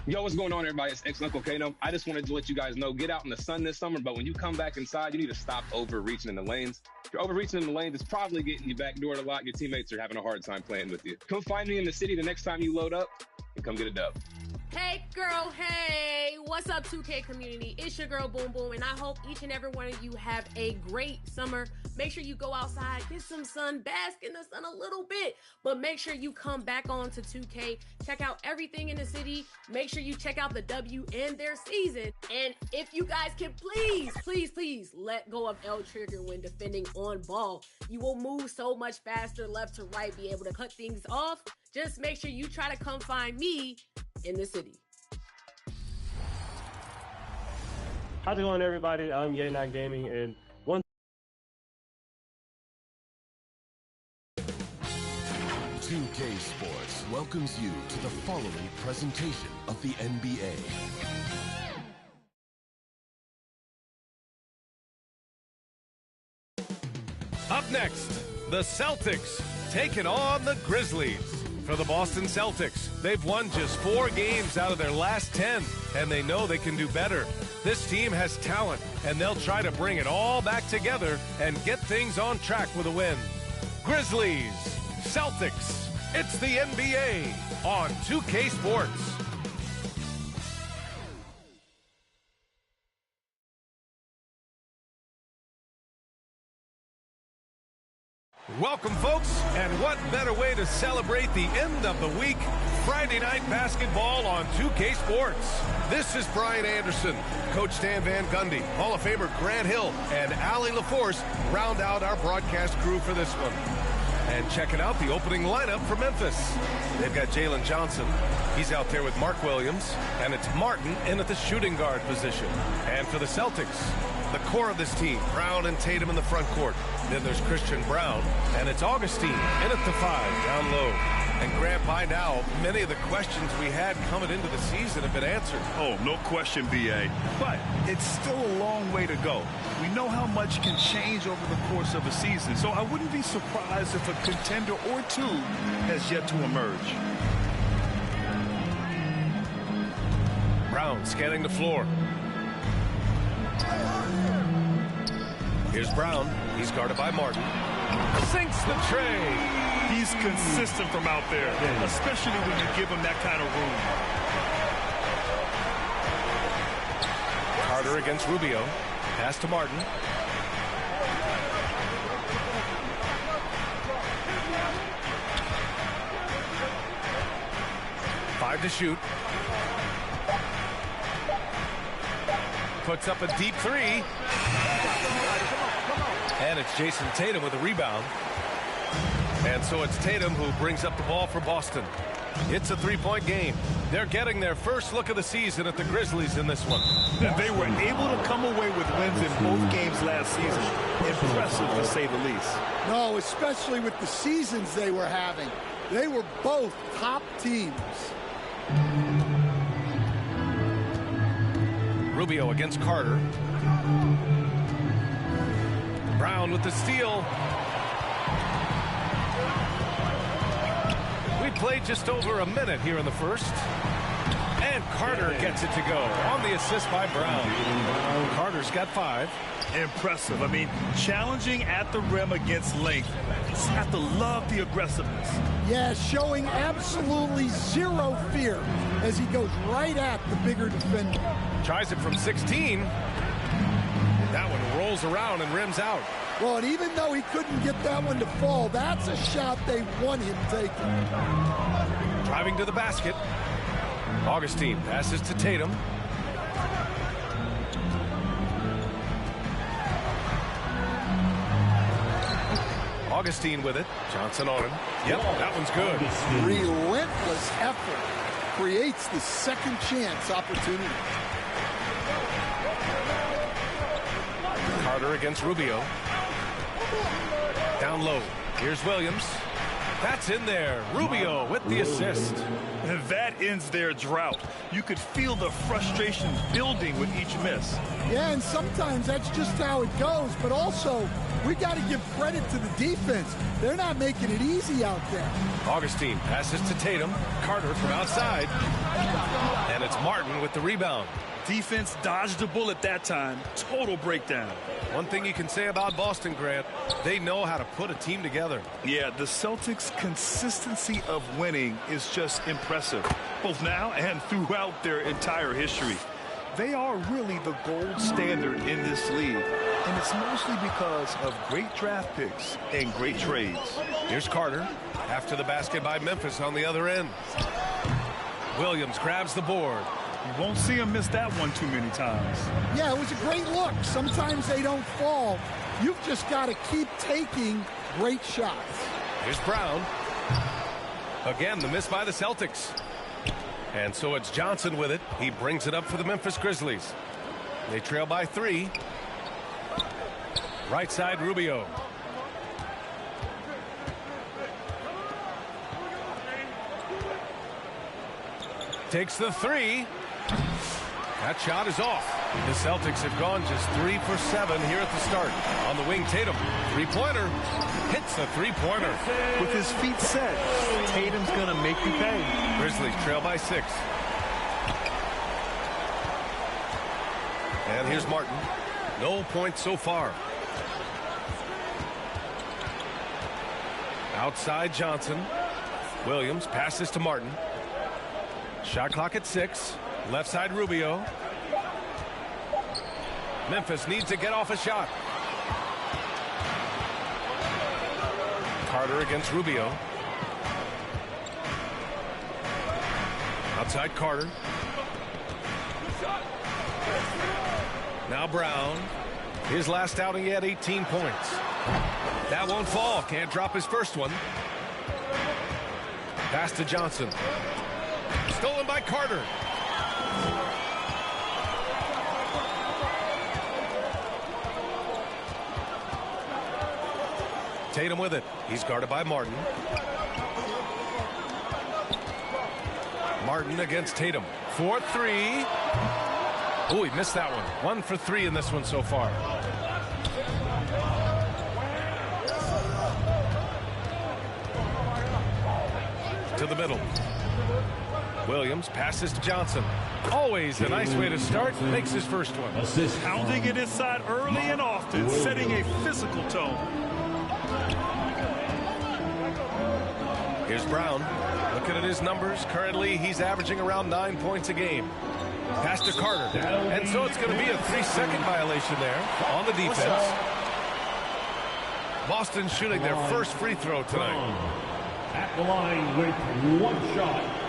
Yo, what's going on, everybody? It's Uncle Kano. I just wanted to let you guys know, get out in the sun this summer, but when you come back inside, you need to stop overreaching in the lanes. If you're overreaching in the lanes, it's probably getting you backdoored a lot. Your teammates are having a hard time playing with you. Come find me in the city the next time you load up and come get a dub. Hey girl, hey, what's up 2K community? It's your girl Boom Boom, and I hope each and every one of you have a great summer. Make sure you go outside, get some sun, bask in the sun a little bit, but make sure you come back on to 2K, check out everything in the city, make sure you check out the W and their season, and if you guys can please let go of L trigger when defending on ball. You will move so much faster left to right, be able to cut things off. Just make sure you try to come find me in the city. How's it going, everybody? I'm AlexGaming, and one 2K Sports welcomes you to the following presentation of the NBA. Up next, the Celtics taking on the Grizzlies. For the Boston Celtics, they've won just 4 games out of their last 10, and they know they can do better. This team has talent, and they'll try to bring it all back together and get things on track with a win. Grizzlies, Celtics, it's the NBA on 2K Sports. Welcome, folks, and what better way to celebrate the end of the week? Friday night basketball on 2K Sports. This is Brian Anderson, Coach Stan Van Gundy, Hall of Famer Grant Hill, and Allie LaForce round out our broadcast crew for this one. And checking out the opening lineup for Memphis. They've got Jalen Johnson. He's out there with Mark Williams, and it's Martin in at the shooting guard position. And for the Celtics, the core of this team, Brown and Tatum in the front court. Then there's Christian Brown, and it's Augustine in at the 5, down low. And Grant, by now, many of the questions we had coming into the season have been answered. Oh, no question, B.A. But it's still a long way to go. We know how much can change over the course of a season, so I wouldn't be surprised if a contender or two has yet to emerge. Brown scanning the floor. Here's Brown. He's guarded by Martin. Sinks the tray. He's consistent from out there, especially when you give him that kind of room. Carter against Rubio. Pass to Martin. Five to shoot. Puts up a deep 3. And it's Jason Tatum with a rebound. And so it's Tatum who brings up the ball for Boston. It's a 3-point game. They're getting their first look of the season at the Grizzlies in this one. They were able to come away with wins in both games last season. Impressive, to say the least. No, especially with the seasons they were having. They were both top teams. Rubio against Carter. Brown with the steal. We played just over a minute here in the first. And Carter gets it to go on the assist by Brown. Carter's got 5. Impressive. I mean, challenging at the rim against length. You just have to love the aggressiveness. Yeah, showing absolutely zero fear as he goes right at the bigger defender. Tries it from 16. That one rolls around and rims out. Well, and even though he couldn't get that one to fall, that's a shot they want him taking. Driving to the basket. Augustine passes to Tatum. Augustine with it. Johnson on him. Yep, that one's good. Relentless effort creates the second chance opportunity. Carter against Rubio. Down low. Here's Williams. That's in there. Rubio with the assist. And that ends their drought. You could feel the frustration building with each miss. Yeah, and sometimes that's just how it goes. But also, we got to give credit to the defense. They're not making it easy out there. Augustine passes to Tatum. Carter from outside. And it's Martin with the rebound. Defense dodged the bullet that time. Total breakdown. One thing you can say about Boston, Grant, they know how to put a team together. Yeah, the Celtics' consistency of winning is just impressive, both now and throughout their entire history. They are really the gold standard in this league, and it's mostly because of great draft picks and great trades. Here's Carter after the basket by Memphis on the other end. Williams grabs the board. You won't see him miss that one too many times. Yeah, it was a great look. Sometimes they don't fall. You've just got to keep taking great shots. Here's Brown. Again, the miss by the Celtics. And so it's Johnson with it. He brings it up for the Memphis Grizzlies. They trail by 3. Right side, Rubio. Takes the 3. That shot is off. The Celtics have gone just 3 for 7 here at the start. On the wing, Tatum. Three-pointer. Hits the three-pointer. With his feet set, Tatum's going to make you pay. Grizzlies trail by 6. And here's Martin. No points so far. Outside Johnson. Williams passes to Martin. Shot clock at 6. Left side Rubio. Memphis needs to get off a shot. Carter against Rubio. Outside Carter. Now Brown. His last outing, he had 18 points. That won't fall. Can't drop his first one. Pass to Johnson. Stolen by Carter. Tatum with it. He's guarded by Martin. Martin against Tatum. 4-3. Oh, he missed that one. 1 for 3 in this one so far. To the middle. Williams passes to Johnson. Always a nice way to start. Makes his first one. Pounding it inside early and often, setting a physical tone. Here's Brown. Looking at his numbers. Currently, he's averaging around 9 points a game. Pass to Carter. And so it's going to be a 3-second violation there on the defense. Boston shooting their first free throw tonight. At the line with 1 shot.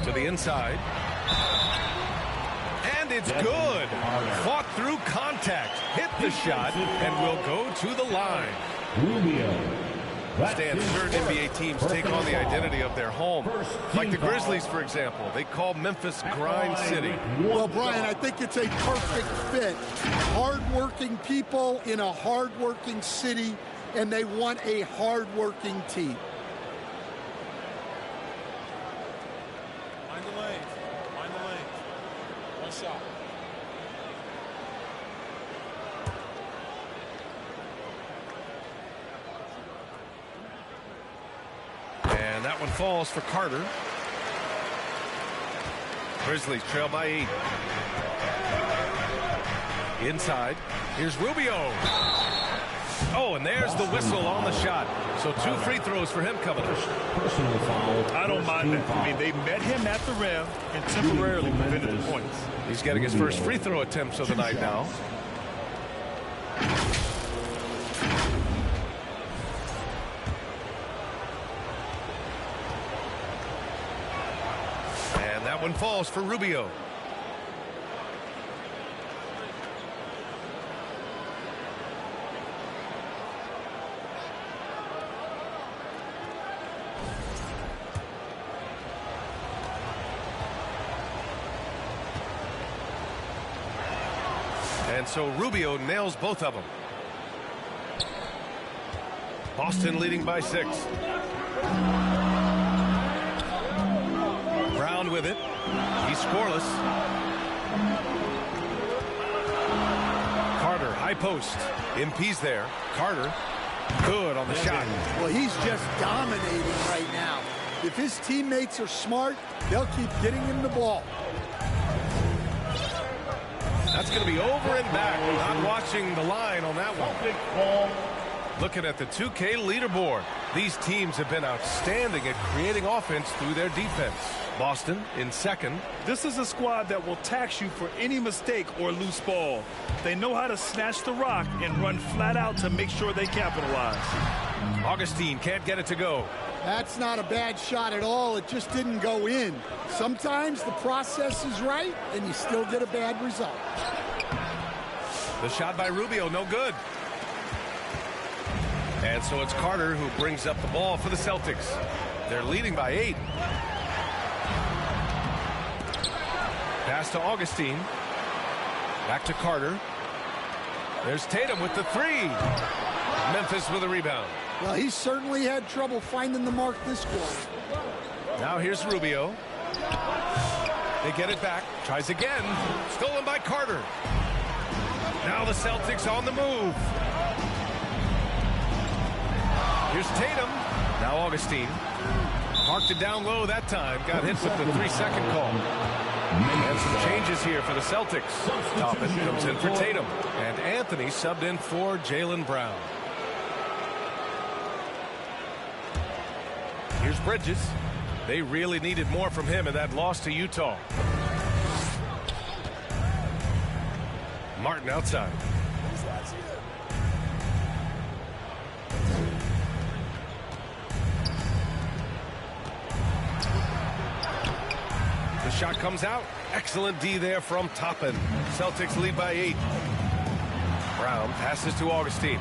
To the inside. And it's good. Fought through contact. Hit the shot and will go to the line. Stan, certain NBA teams take on the identity of their home. Like the Grizzlies, for example. They call Memphis Grind City. Well, Brian, I think it's a perfect fit. Hard-working people in a hard-working city, and they want a hard-working team. Mind the lanes. Mind the lanes. 1 shot. And that one falls for Carter. Grizzlies trail by 8. Inside. Here's Rubio. Oh, and there's the whistle on the shot. So 2 free throws for him coming up. Personal foul. I don't mind that. I mean, they met him at the rim and temporarily prevented the points. He's getting his first free throw attempts of the night now. one falls for Rubio. And so Rubio nails both of them. Boston leading by 6. Brown with it. He's scoreless. Carter, high post. MP's there. Carter, good on the shot. Well, he's just dominating right now. If his teammates are smart, they'll keep getting him the ball. That's going to be over and back. Not watching the line on that one. Looking at the 2K leaderboard, these teams have been outstanding at creating offense through their defense. Boston in second. This is a squad that will tax you for any mistake or loose ball. They know how to snatch the rock and run flat out to make sure they capitalize. Augustine can't get it to go. That's not a bad shot at all. It just didn't go in. Sometimes the process is right, and you still get a bad result. The shot by Rubio, no good. And so it's Carter who brings up the ball for the Celtics. They're leading by 8. Pass to Augustine. Back to Carter. There's Tatum with the 3. Memphis with a rebound. Well, he certainly had trouble finding the mark this quarter. Now here's Rubio. They get it back. Tries again. Stolen by Carter. Now the Celtics on the move. Here's Tatum. Now Augustine. Parked it down low that time. Got hit with the 3-second call. And some changes here for the Celtics. Toppin comes in for Tatum. And Anthony subbed in for Jaylen Brown. Here's Bridges. They really needed more from him in that loss to Utah. Martin outside. The shot comes out. Excellent D there from Toppin. Celtics lead by 8. Brown passes to Augustine.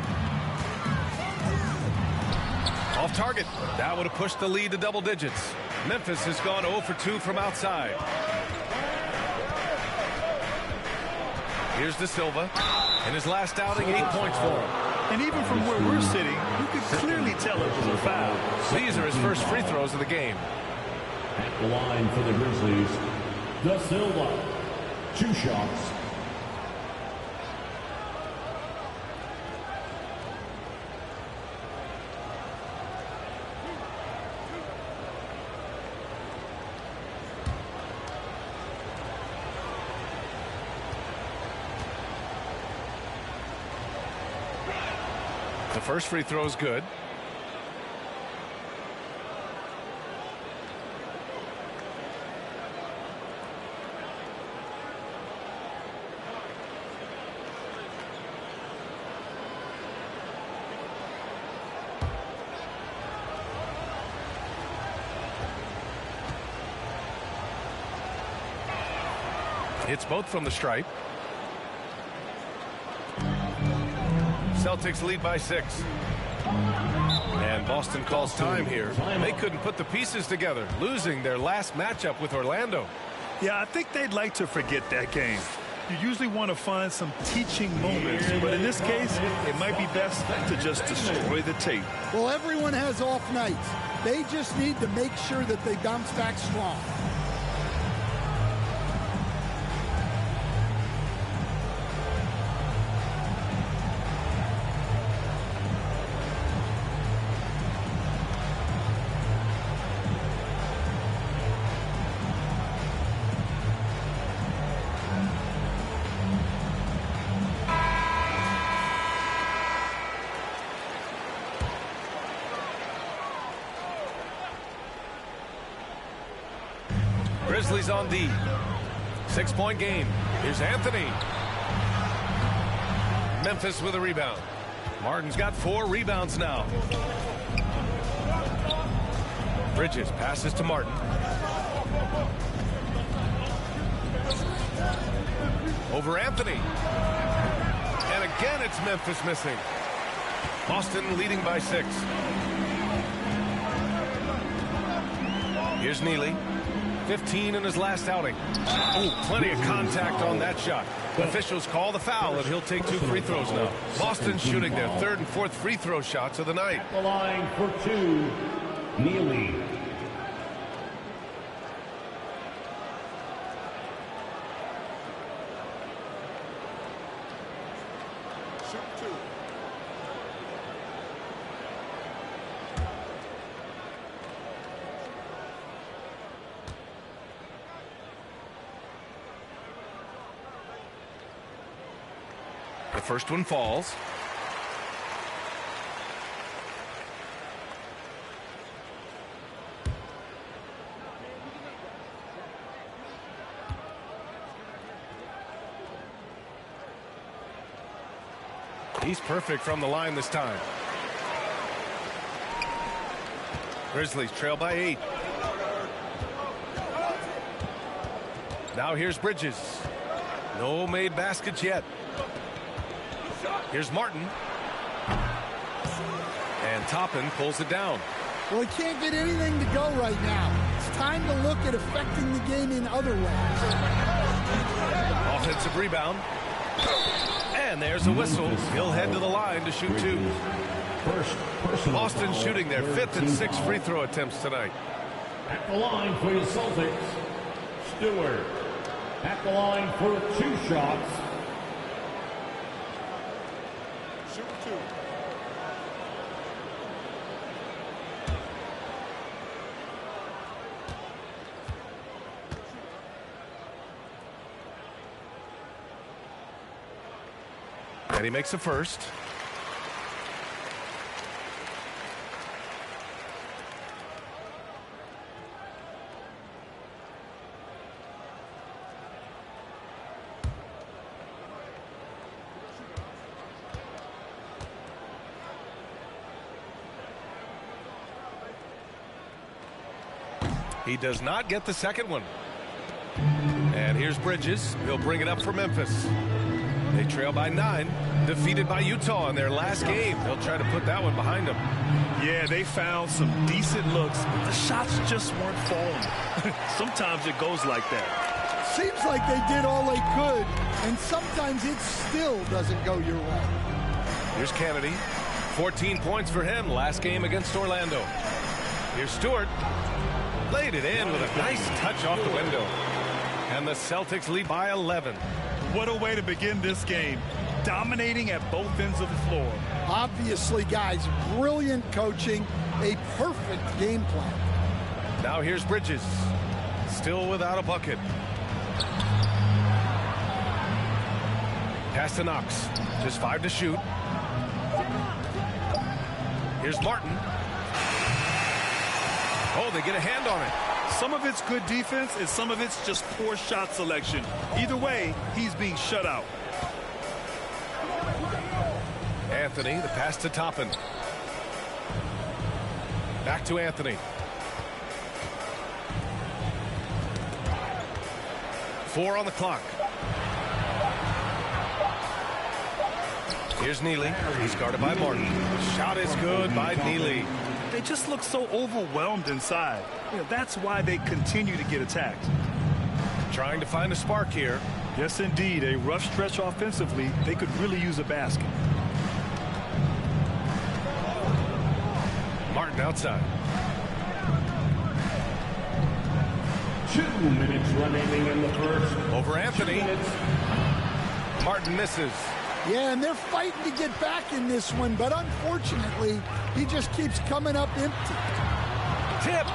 Off target. That would have pushed the lead to double digits. Memphis has gone 0 for 2 from outside. Here's De Silva. In his last outing, 8 points for him. And even from where we're sitting, you could clearly tell it was a foul. These are his first free throws of the game. At the line for the Grizzlies, De Silva. 2 shots. The first free throw is good. Hits both from the stripe. Celtics lead by 6. And Boston calls time here. They couldn't put the pieces together, losing their last matchup with Orlando. Yeah, I think they'd like to forget that game. You usually want to find some teaching moments, but in this case, it might be best to just destroy the tape. Well, everyone has off nights. They just need to make sure that they bounce back strong. Grizzlies on D. 6-point game. Here's Anthony. Memphis with a rebound. Martin's got 4 rebounds now. Bridges passes to Martin. Over Anthony. And again, it's Memphis missing. Boston leading by 6. Here's Neely. 15 in his last outing. Oh, plenty of contact on that shot. Officials call the foul, and he'll take 2 free throws now. Boston shooting their 3rd and 4th free throw shots of the night. At the line for 2, Neely. The first one falls. He's perfect from the line this time. Grizzlies trail by 8. Now here's Bridges. No made baskets yet. Here's Martin. And Toppin pulls it down. Well, he can't get anything to go right now. It's time to look at affecting the game in other ways. Offensive rebound. And there's a whistle. He'll head to the line to shoot 2. Boston shooting their 5th and 6th free throw attempts tonight. At the line for the Celtics, Stewart. At the line for 2 shots. And he makes a first. He does not get the second one. And here's Bridges. He'll bring it up for Memphis. They trail by 9, defeated by Utah in their last game. They'll try to put that one behind them. Yeah, they found some decent looks, but the shots just weren't falling. Sometimes it goes like that. Seems like they did all they could, and sometimes it still doesn't go your way. Here's Kennedy. 14 points for him last game against Orlando. Here's Stewart. Laid it in with a nice touch off the window. And the Celtics lead by 11. What a way to begin this game. Dominating at both ends of the floor. Obviously, guys, brilliant coaching, a perfect game plan. Now here's Bridges. Still without a bucket. Pass to Knox. Just 5 to shoot. Here's Martin. Oh, they get a hand on it. Some of it's good defense, and some of it's just poor shot selection. Either way, he's being shut out. Anthony, the pass to Toppin. Back to Anthony. 4 on the clock. Here's Neely. He's guarded by Martin. Shot is good by Neely. They just look so overwhelmed inside. You know, that's why they continue to get attacked. Trying to find a spark here. Yes, indeed. A rough stretch offensively. They could really use a basket. Martin outside. 2 minutes remaining in the first. Over Anthony. Martin misses. Yeah, and they're fighting to get back in this one, but unfortunately, he just keeps coming up empty. Tipped.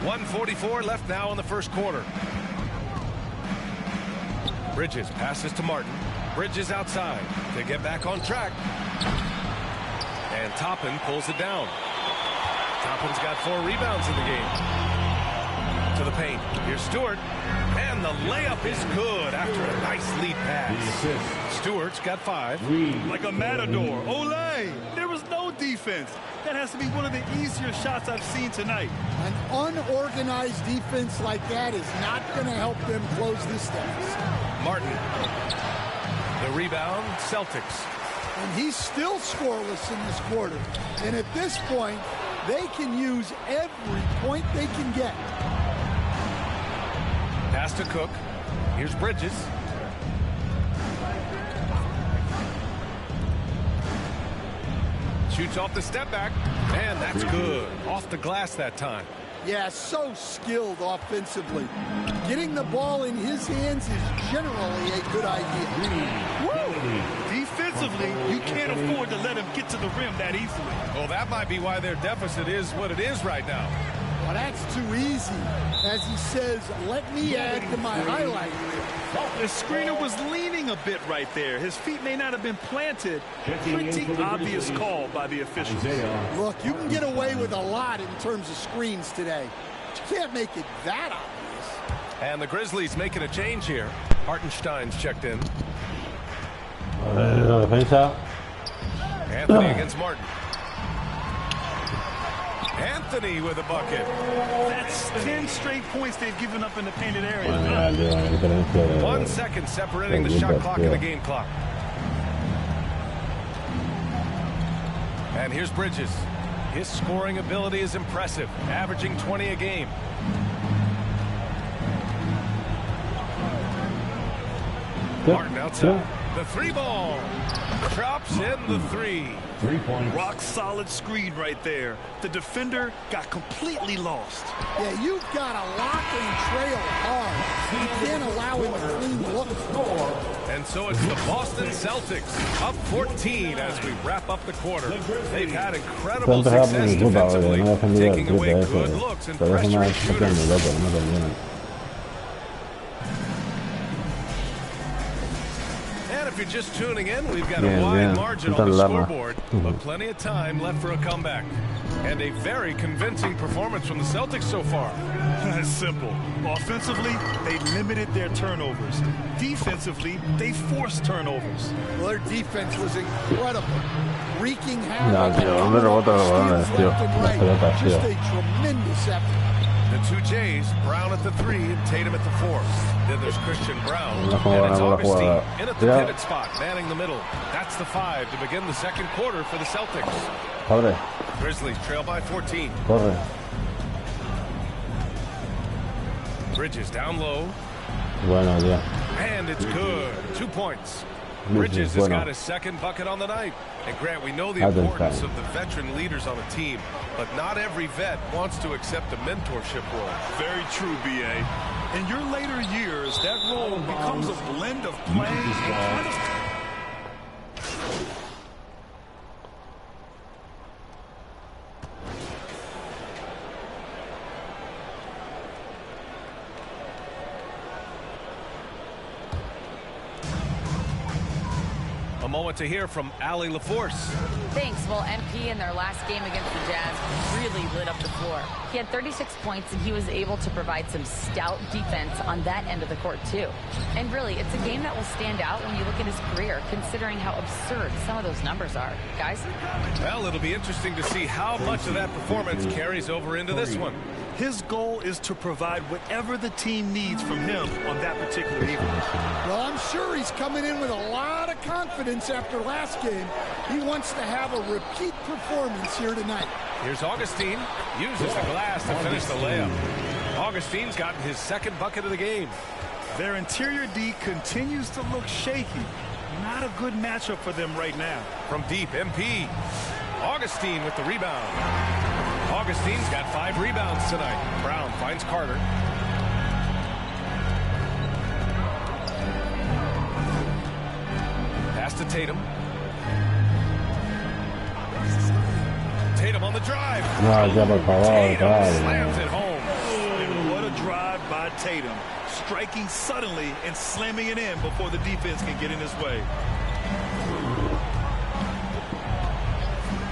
1:44 left now in the first quarter. Bridges passes to Martin. Bridges outside to get back on track. And Toppin pulls it down. Toppin's got 4 rebounds in the game. to the paint. Here's Stewart. And the layup is good after a nice lead pass. Stewart's got 5. Like a matador. Olay! There was no defense. That has to be one of the easier shots I've seen tonight. An unorganized defense like that is not going to help them close this deficit. Martin. The rebound, Celtics. And he's still scoreless in this quarter. And at this point, they can use every point they can get. Pass to Cook. Here's Bridges. Shoots off the step back, and that's good. Off the glass that time. Yeah, so skilled offensively. Getting the ball in his hands is generally a good idea. Woo! Defensively, you can't afford to let him get to the rim that easily. Well, that might be why their deficit is what it is right now. Well, that's too easy. As he says, let me add to my highlight reel. The screener was leaning a bit right there. His feet may not have been planted. Pretty obvious call by the officials. Look, you can get away with a lot in terms of screens today. But you can't make it that obvious. And the Grizzlies making a change here. Hartenstein's checked in. Anthony against Martin. Anthony with a bucket. That's 10 straight points they've given up in the painted area. 1 second separating the shot clock and the game clock. And here's Bridges. His scoring ability is impressive, averaging 20 a game. Martin outside. The 3-ball. Drops in the 3. 3 points. Rock solid screen right there. The defender got completely lost. Yeah, you've got to lock and trail hard. You can't allow him to clean look. And so it's the Boston Celtics up 14 as we wrap up the quarter. They've had incredible success defensively, taking away good looks and pressuring shooters. If you're just tuning in, we've got a wide margin on the scoreboard, but plenty of time left for a comeback. And a very convincing performance from the Celtics so far. That's simple. Offensively, they limited their turnovers. Defensively, they forced turnovers. Well, their defense was incredible. Wreaking havoc. Just a tremendous effort. The 2 J's, Brown at the 3 and Tatum at the 4. Then there's Christian Brown, and it's Augustine in at the pivot spot, manning the middle. That's the 5 to begin the second quarter for the Celtics. Grizzlies trail by 14. Bridges down low. And it's good. 2 points. Bridges has got his second bucket on the night. And Grant, we know the importance of the veteran leaders on a team, but not every vet wants to accept a mentorship role. Very true, B.A. In your later years, that role becomes a blend of playing and A moment to hear from Allie LaForce. Thanks. Well, MP in their last game against the Jazz really lit up the floor. He had 36 points, and he was able to provide some stout defense on that end of the court, too. And really, it's a game that will stand out when you look at his career, considering how absurd some of those numbers are. Guys? Well, it'll be interesting to see how much of that performance carries over into this one. His goal is to provide whatever the team needs from him on that particular evening. Well, I'm sure he's coming in with a lot of confidence after last game. He wants to have a repeat performance here tonight. Here's Augustine. Uses the glass to finish the layup. Augustine's gotten his second bucket of the game. Their interior D continues to look shaky. Not a good matchup for them right now. From deep, MP. Augustine with the rebound. Augustine's got 5 rebounds tonight. Brown finds Carter. Pass to Tatum. Tatum on the drive. Tatum slams it home. And what a drive by Tatum. Striking suddenly and slamming it in before the defense can get in his way.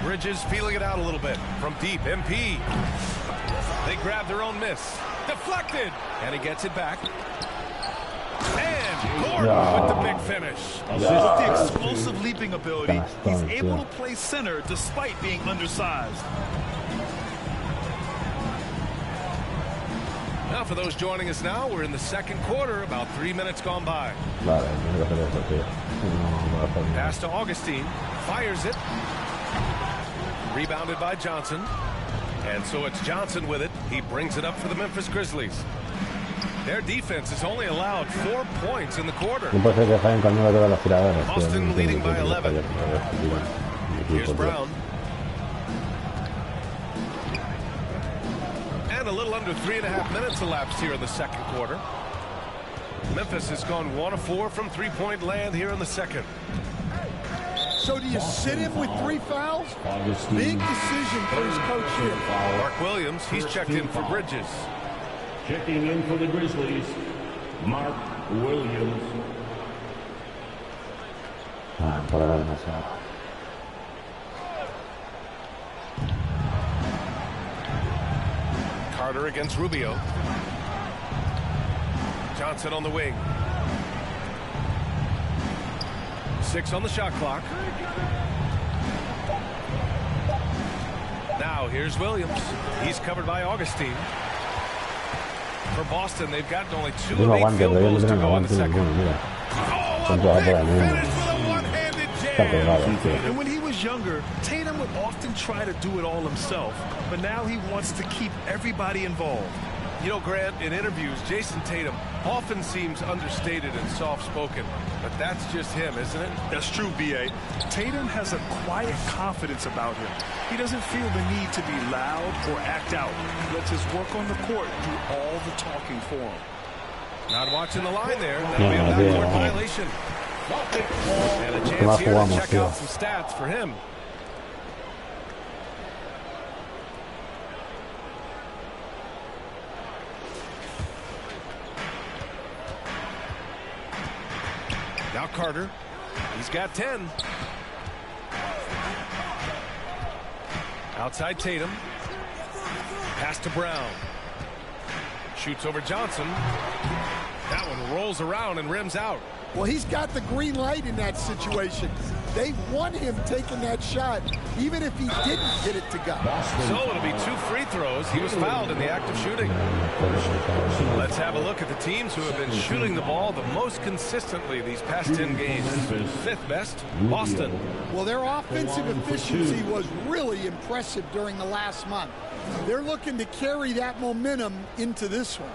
Bridges feeling it out a little bit. From deep, MP. They grab their own miss. Deflected. And he gets it back. And Gordon with the big finish. With the explosive leaping ability, he's able to play center despite being undersized. Now, for those joining us now, we're in the second quarter, about 3 minutes gone by. Pass to Augustine, fires it. Rebounded by Johnson. And so it's Johnson with it. He brings it up for the Memphis Grizzlies. Their defense has only allowed 4 points in the quarter. Boston leading by 11. Here's Brown. And a little under 3.5 minutes elapsed here in the second quarter. Memphis has gone 1 of 4 from three-point land here in the second. So do you sit him with 3 fouls? Big decision for his coach here. Mark Williams, he's checked in for Bridges. Checking in for the Grizzlies, Mark Williams. Carter against Rubio. Johnson on the wing. 6 on the shot clock. Now here's Williams. He's covered by Augustine. For Boston, they've gotten only 2 of 8 field goals to go in the second. Oh, a big finish with a one-handed jam. And when he was younger, Tatum would often try to do it all himself, but now he wants to keep everybody involved. You know, Grant, in interviews, Jason Tatum often seems understated and soft-spoken, but that's just him, isn't it? That's true, B.A. Tatum has a quiet confidence about him. He doesn't feel the need to be loud or act out. He lets his work on the court do all the talking for him. Not watching the line there. That'll be a backcourt violation. And a chance here to check out some stats for him. Now Carter, he's got 10. Outside Tatum. Pass to Brown. Shoots over Johnson. That one rolls around and rims out. Well, he's got the green light in that situation. They want him taking that shot, even if he didn't get it to go. So it'll be 2 free throws. He was fouled in the act of shooting. Let's have a look at the teams who have been shooting the ball the most consistently these past 10 games. 5th best, Boston. Well, their offensive efficiency was really impressive during the last month. They're looking to carry that momentum into this one.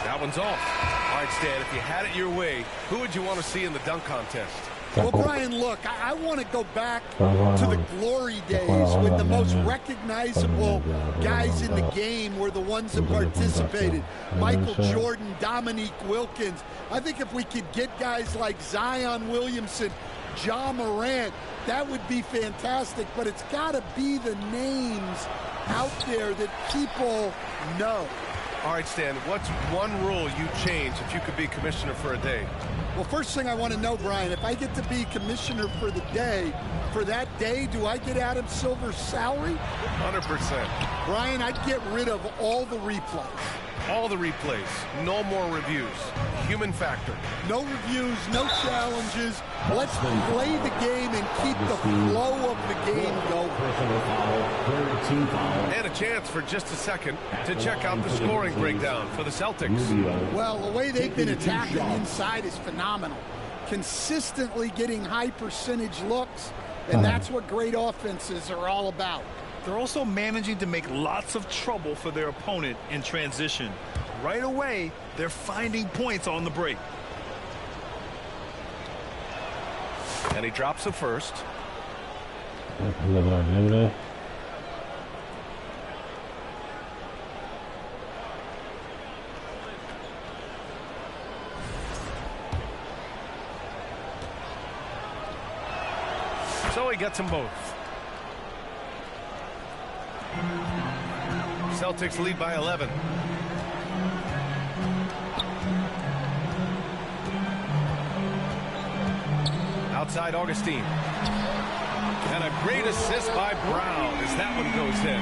That one's off. All right, Stan, if you had it your way, who would you want to see in the dunk contest? Well, Brian, look, I want to go back to the glory days when the most recognizable guys in the game were the ones that participated. Michael Jordan, Dominique Wilkins. I think if we could get guys like Zion Williamson, Ja Morant, that would be fantastic, but it's got to be the names out there that people know. All right, Stan, what's one rule you'd change if you could be commissioner for a day? Well, first thing I want to know, Brian, if I get to be commissioner for the day, for that day, do I get Adam Silver's salary? 100%. Brian, I'd get rid of all the replays. All the replays. No more reviews. Human factor. No reviews, no challenges. Let's play the game and keep the flow of the game going. And a chance for just a second to check out the scoring breakdown for the Celtics. Well, the way they've been attacking inside is phenomenal. Consistently getting high percentage looks, and that's what great offenses are all about. They're also managing to make lots of trouble for their opponent in transition. Right away, they're finding points on the break. And he drops the first. So he gets them both. Celtics lead by 11. Outside Augustine. And a great assist by Brown as that one goes in.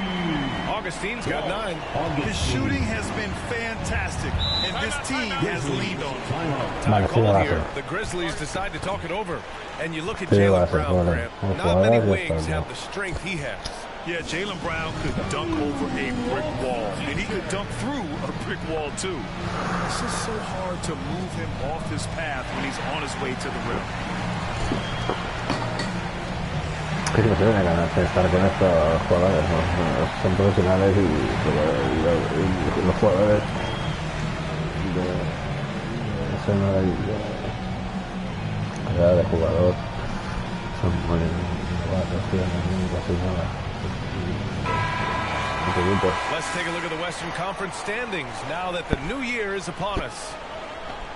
Augustine's got 9. His shooting has been fantastic, and this team has leaned on him. Time call here. The Grizzlies decide to talk it over. And you look at Jaylen Brown, Grant. Not many wings have the strength he has. Yeah, Jaylen Brown could dunk over a brick wall, and he could dunk through a brick wall, too. It's just so hard to move him off his path when he's on his way to the rim. Es que no se deben ganar estar con estos jugadores, ¿no? Son profesionales y los jugadores de calidad de jugador son muy novatos, tienen casi nada. Let's take a look at the Western Conference standings now that the new year is upon us.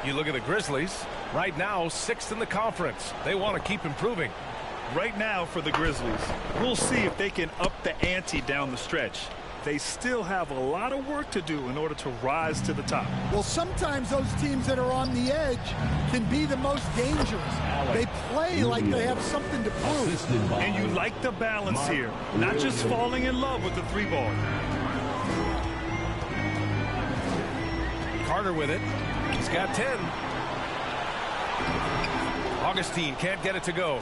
You look at the Grizzlies, right now 6th in the conference. They want to keep improving. Right now for the Grizzlies, we'll see if they can up the ante down the stretch. They still have a lot of work to do in order to rise to the top. Well, sometimes those teams that are on the edge can be the most dangerous. They play like they have something to prove. And you like the balance here, not just falling in love with the 3-ball. Carter with it. He's got 10. Augustine can't get it to go.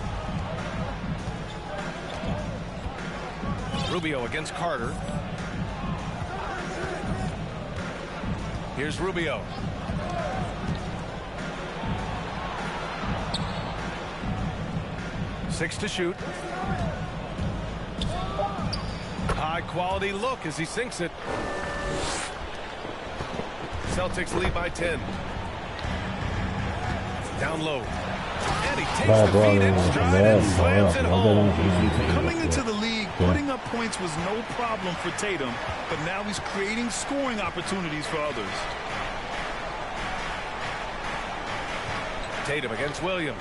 Rubio against Carter. Here's Rubio. Six to shoot. High quality look as he sinks it. Celtics lead by 10. Down low. And he takes the feed in stride and slams it home. Coming into the league, putting up points was no problem for Tatum, but now he's creating scoring opportunities for others. Tatum against Williams.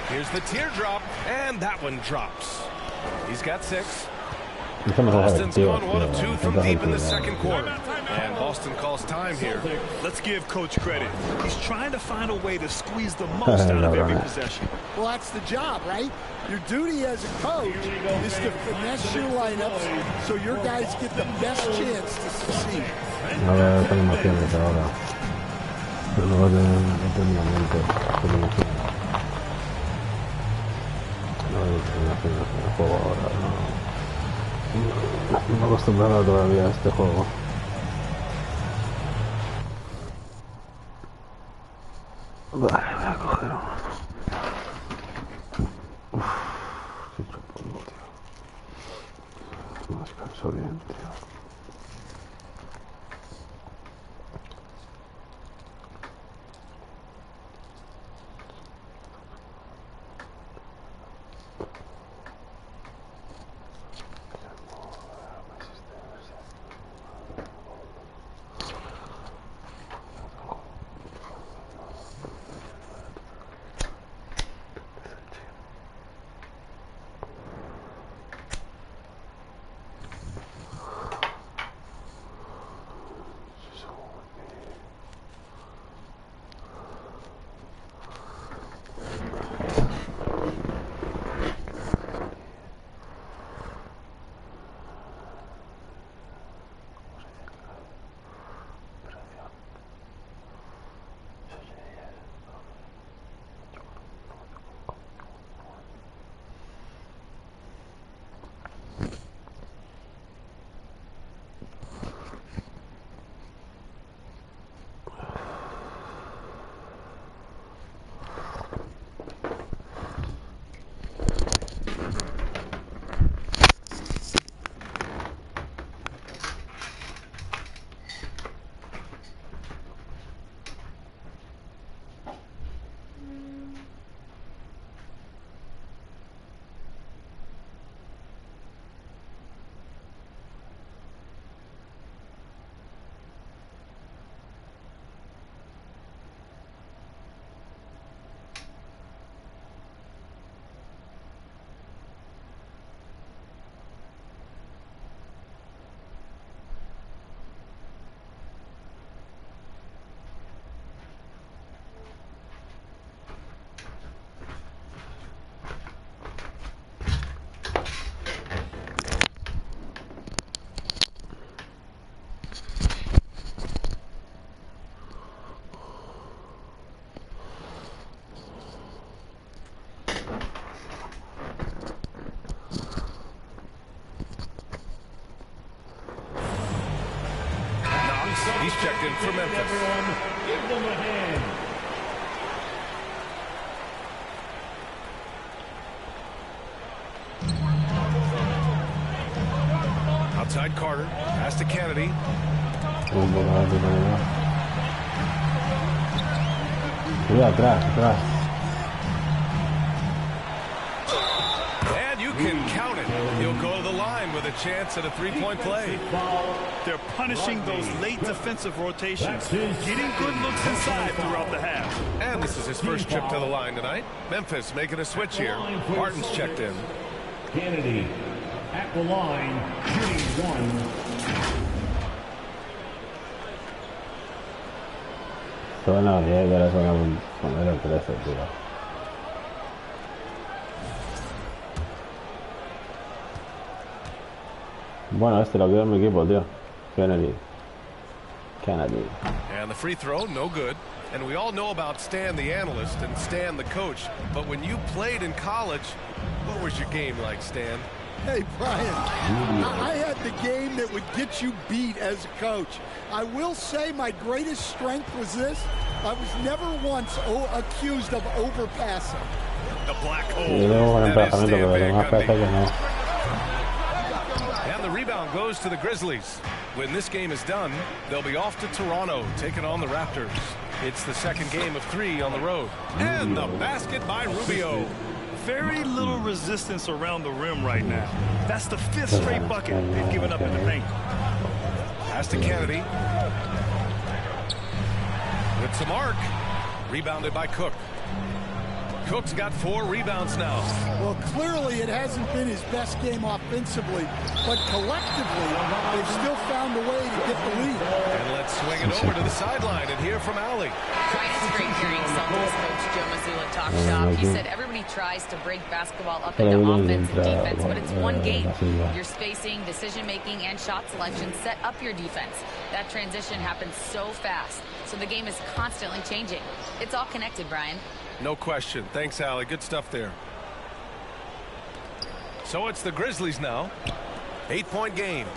Here's the teardrop, and that one drops. He's got 6. Boston's gone 1 of 2 from deep in the second quarter. And Boston calls time here. Let's give Coach credit. He's trying to find a way to squeeze the most out of every possession. Well, that's the job, right? Your duty as a coach is to finesse your lineups so your guys get the best chance to succeed. No acostumbrado todavía a este juego. Vale, voy a coger uno. Qué chupón, tío. No descanso bien, tío. He's checked in for Memphis. Everyone, give them a hand. Outside Carter. Pass to Kennedy. And you can count it. He'll go to the line with a chance at a three-point play. They're punishing those late defensive rotations, getting good looks inside throughout the half. And this is his first trip to the line tonight. Memphis making a switch here. Martin's checked in. Kennedy at the line, shooting one. Zona 10, que era zona poner el 13, tío. Bueno, este lo quiero en mi equipo, tío. Kennedy. And the free throw, no good. And we all know about Stan the analyst and Stan the coach. But when you played in college, what was your game like, Stan? Hey, Brian, I had the game that would get you beat as a coach. I will say my greatest strength was this. I was never once accused of overpassing. The black hole. And the rebound goes to the Grizzlies. When this game is done, they'll be off to Toronto, taking on the Raptors. It's the second game of 3 on the road. And the basket by Rubio. Very little resistance around the rim right now. That's the 5th straight bucket they've given up in the paint. Pass to Kennedy. It's a mark. Rebounded by Cook. Cook's got 4 rebounds now. Well, clearly it hasn't been his best game offensively, but collectively, they've still found a way to get the lead. And let's swing it over to the sideline and hear from Allie. Brian, it's great hearing Celtics coach Joe Mazzulla talk shop. He said everybody tries to break basketball up into offense and defense, but it's one game. Your spacing, decision-making, and shot selection set up your defense. That transition happens so fast, so the game is constantly changing. It's all connected, Brian. No question. Thanks, Allie. Good stuff there. So it's the Grizzlies now. 8-point game.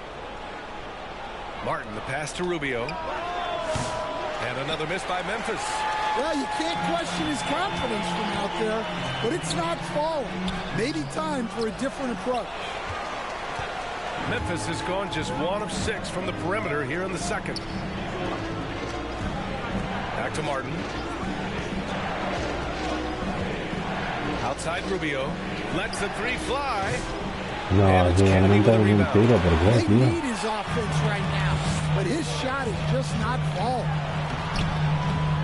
Martin, the pass to Rubio. And another miss by Memphis. Well, you can't question his confidence from out there, but it's not falling. Maybe time for a different approach. Memphis has gone just 1 of 6 from the perimeter here in the second. Back to Martin. Outside Rubio. Lets the 3 fly. No, tío, no me entra ningún tiro, ¿por qué, They tío? need his offense right now, but his shot is just not falling.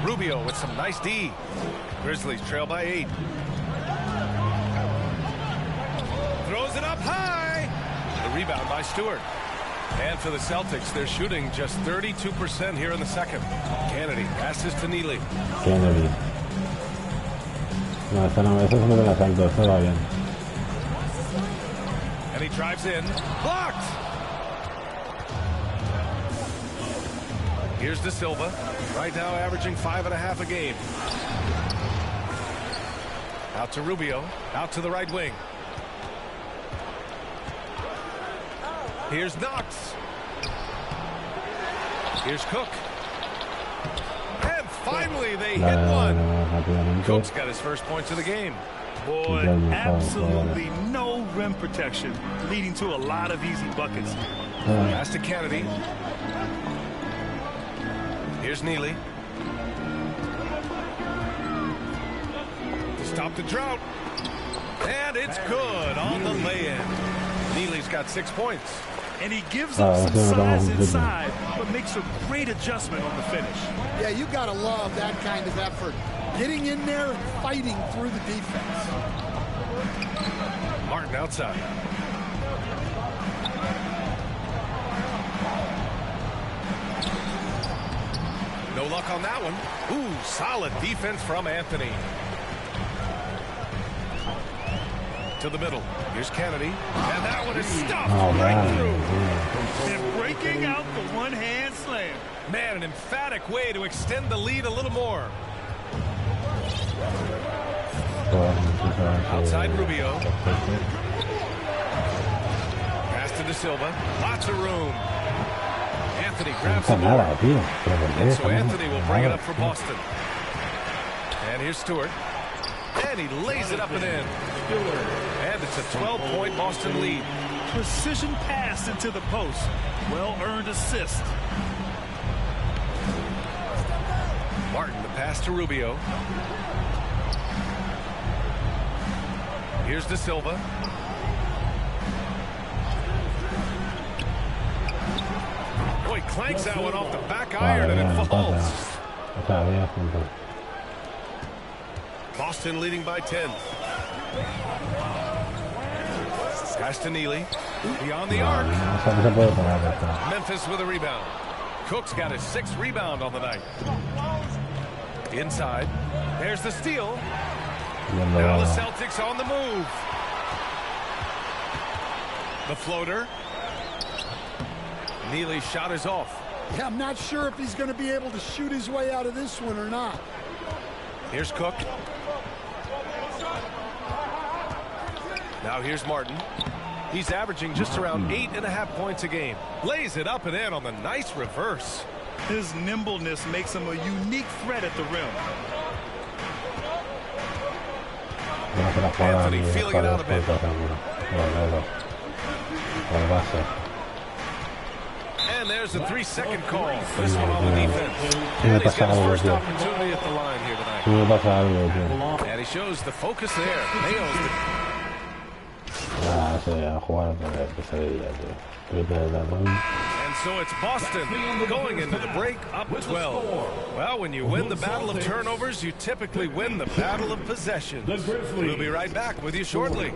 Rubio with some nice D. Grizzlies trail by 8. Throws it up high. The rebound by Stewart. And for the Celtics, they're shooting just 32% here in the second. Kennedy passes to Neely. Kennedy. No, esta no, eso no me la salto, esto va bien. And he drives in. Blocked! Here's De Silva. Right now averaging 5.5 a game. Out to Rubio. Out to the right wing. Here's Knox. Here's Cook. And finally they hit one. Cook's got his first points of the game. Boy, absolutely no rim protection, leading to a lot of easy buckets. Pass to Kennedy. Here's Neely. To stop the drought. And it's good on the lay-in. Neely's got 6 points. And he gives up some size inside, but makes a great adjustment on the finish. Yeah, you got to love that kind of effort. Getting in there and fighting through the defense. Martin outside. No luck on that one. Ooh, solid defense from Anthony. To the middle. Here's Kennedy. And that one is stuffed right through. And breaking out the one-hand slam. Man, an emphatic way to extend the lead a little more. Outside Rubio. Pass to De Silva. Lots of room. Anthony grabs the board. And so Anthony will bring it up for Boston. And here's Stewart. And he lays it up and in. And it's a 12-point Boston lead. Precision pass into the post. Well-earned assist. Martin, the pass to Rubio. Here's De Silva. Boy, clanks that one off the back iron and it falls. Boston leading by 10. Pass to Neely. Beyond the arc. Memphis with a rebound. Cook's got his 6th rebound on the night. Inside. There's the steal. Now the Celtics on the move. The floater. Neely's shot is off. Yeah, I'm not sure if he's going to be able to shoot his way out of this one or not. Here's Cook. Now here's Martin. He's averaging just around 8.5 points a game. Lays it up and in on the nice reverse. His nimbleness makes him a unique threat at the rim. Anthony feeling it out a bit. And there's a 3-second call. This one on the defense. And he's got his first opportunity at the line here tonight. And he shows the focus there. Nails it. And so it's Boston going into the break up 12. Well, when you win the battle of turnovers, you typically win the battle of possessions. We'll be right back with you shortly.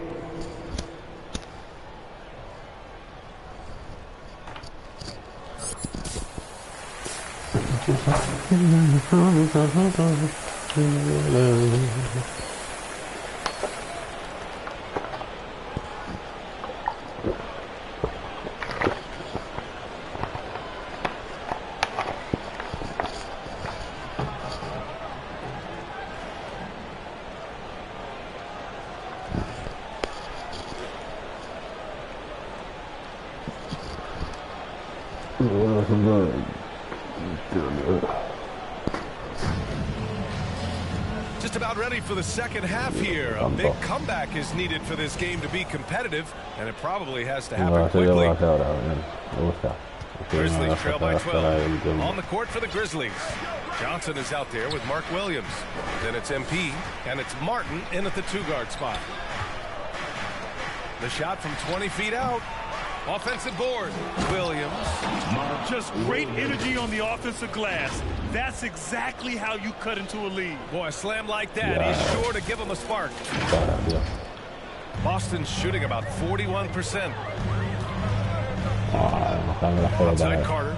Just about ready for the second half here. A big comeback is needed for this game to be competitive, and it probably has to happen quickly. Grizzlies trail by 12. On the court for the Grizzlies. Johnson is out there with Mark Williams. Then it's MP, and it's Martin in at the 2-guard spot. The shot from 20 feet out. Offensive board. Williams. Just great energy on the offensive glass. That's exactly how you cut into a lead. Boy, a slam like that, he's sure to give him a spark. Boston's shooting about 41%. Outside Carter.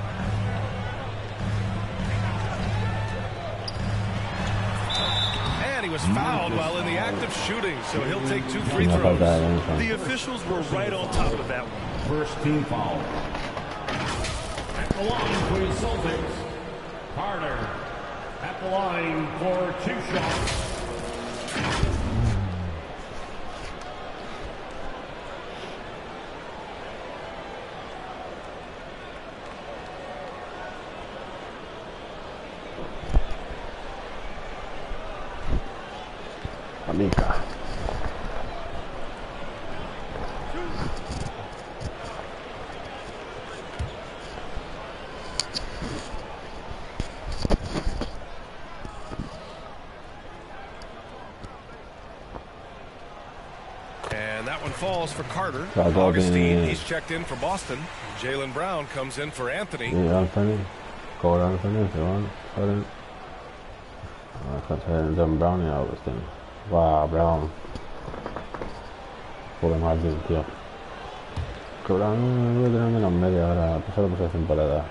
And he was fouled while in the act of shooting, so he'll take 2 free throws. The officials were right on top of that one. First team foul. At the line for the Celtics, Carter. At the line for 2 shots. Amica. And that one falls for Carter. Augustine, he's checked in for Boston. Jaylen Brown comes in for Anthony. Anthony. Cole Anthony, if you want. Jaylen Brown y Augustine. Wow, Brown. Poco más bien, tío. Que Brown debe tener menos media ahora, a pesar de esa temporada.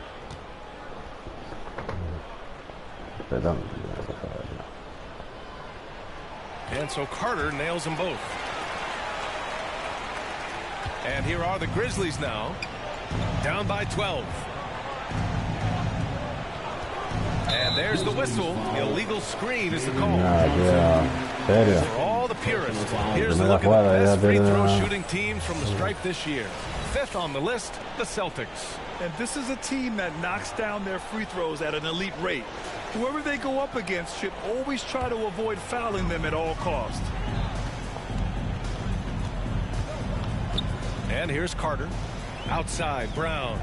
And so Carter nails them both. And here are the Grizzlies now, down by 12. And there's the whistle. Illegal screen is the call. serio. For all the purists, here's a look at the best free throw shooting teams from the stripe this year. 5th on the list, the Celtics. And this is a team that knocks down their free throws at an elite rate. Whoever they go up against should always try to avoid fouling them at all costs. And here's Carter. Outside, Brown.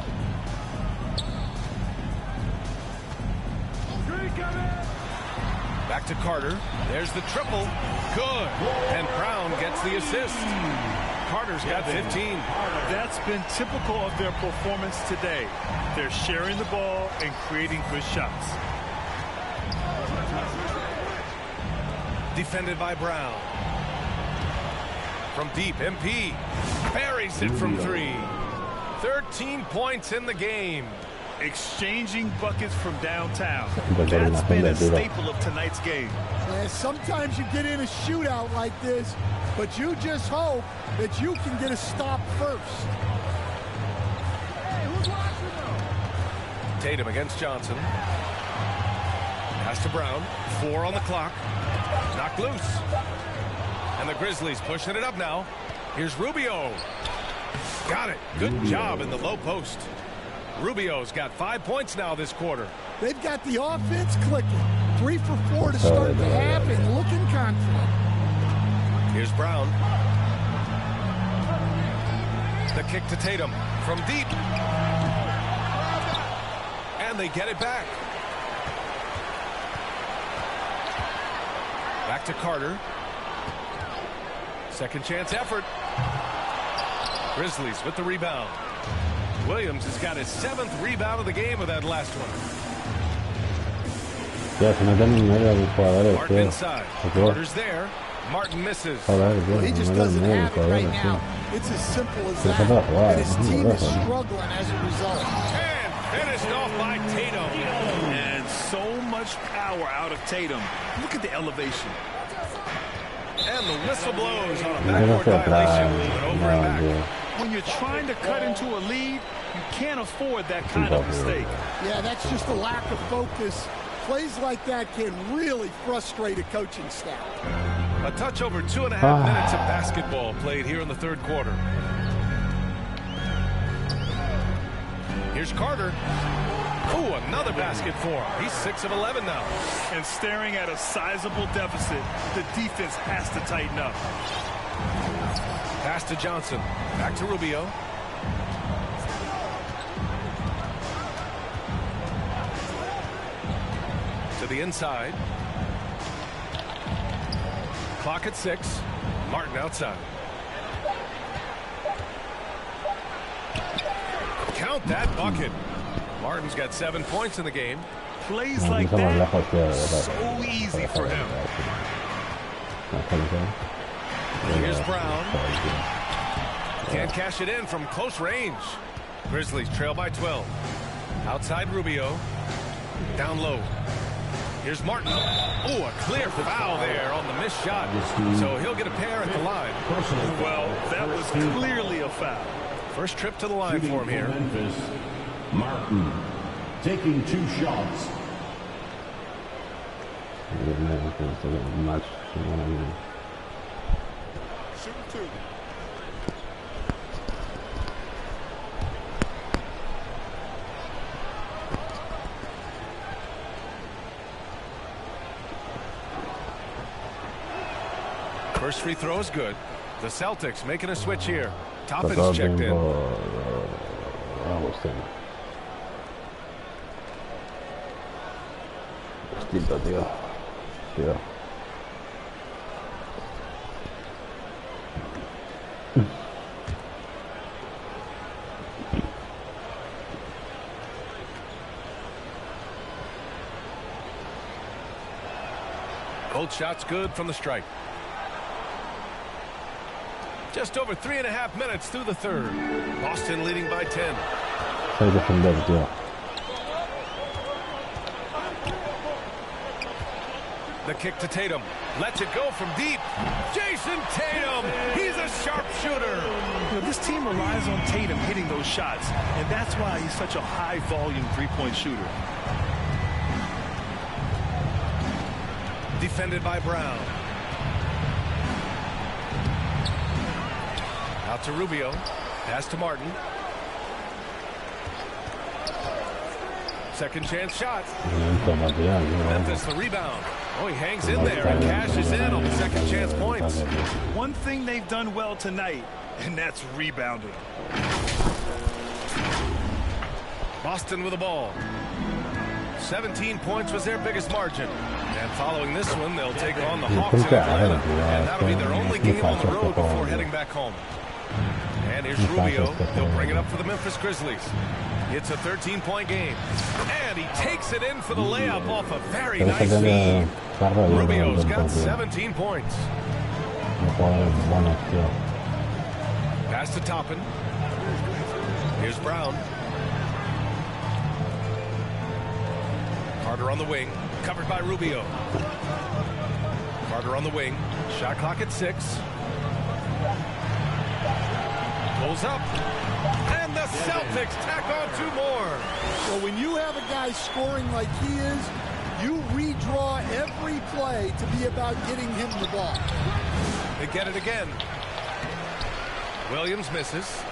Back to Carter. There's the triple. Good. And Brown gets the assist. Carter's got 15. That's been typical of their performance today. They're sharing the ball and creating good shots. Defended by Brown. From deep, MP buries it from 3. 13 points in the game. Exchanging buckets from downtown. That's been a staple of tonight's game. Yeah, sometimes you get in a shootout like this, but you just hope that you can get a stop first. Hey, who's watching though? Tatum against Johnson. Pass to Brown. 4 on the clock. Knocked loose. And the Grizzlies pushing it up now. Here's Rubio. Got it. Good job in the low post. Rubio's got 5 points now this quarter. They've got the offense clicking. 3 for 4 to start the half and looking confident. Here's Brown. The kick to Tatum from deep. And they get it back. Back to Carter. Second chance effort. Grizzlies with the rebound. Williams has got his 7th rebound of the game with that last one. Martin inside. Carter's there. Martin misses. Well, he just doesn't have it right now. It's as simple as that. And his team is struggling as a result. And finished off by Tatum. And so much power out of Tatum. Look at the elevation. And the whistle blows on a backboard violation. Over and back. When you're trying to cut into a lead, you can't afford that kind of mistake. Yeah, that's just a lack of focus. Plays like that can really frustrate a coaching staff. A touch over 2.5 minutes of basketball played here in the third quarter. Here's Carter. Ooh, another basket for him. He's 6 of 11 now. And staring at a sizable deficit, the defense has to tighten up. Pass to Johnson. Back to Rubio. To the inside. Clock at 6. Martin outside. Count that bucket. Martin's got 7 points in the game. Plays like that, so easy for him. Here's Brown. Can't cash it in from close range. Grizzlies trail by 12. Outside Rubio. Down low. Here's Martin. Oh, a clear foul there on the missed shot. So he'll get a pair at the line. Well, that was clearly a foul. First trip to the line for him here. Martin taking 2 shots. Shoot 2. First free throw is good. The Celtics making a switch here. Toppin's checked in. Both shots good from the stripe. Just over 3.5 minutes through the third. Boston leading by 10. The kick to Tatum. Lets it go from deep. Jason Tatum. He's a sharpshooter. You know, this team relies on Tatum hitting those shots, and that's why he's such a high-volume three-point shooter. Defended by Brown. Out to Rubio. Pass to Martin. Second chance shot. Memphis the rebound. Oh, he hangs in there and cashes in on the second chance points. One thing they've done well tonight, and that's rebounding. Boston with the ball. 17 points was their biggest margin. And following this one, they'll take on the Hawks in Atlanta. And that'll be their only game on the road before heading back home. And here's Rubio. He'll bring it up for the Memphis Grizzlies. It's a 13-point game. And he takes it in for the layup off a very nice feed. Rubio's got 17 points. Pass to Toppin. Here's Brown. Carter on the wing. Covered by Rubio. Carter on the wing. Shot clock at 6. Pulls up. And the Celtics tack on 2 more. Well, when you have a guy scoring like he is, you redraw every play to be about getting him the ball. They get it again. Williams misses.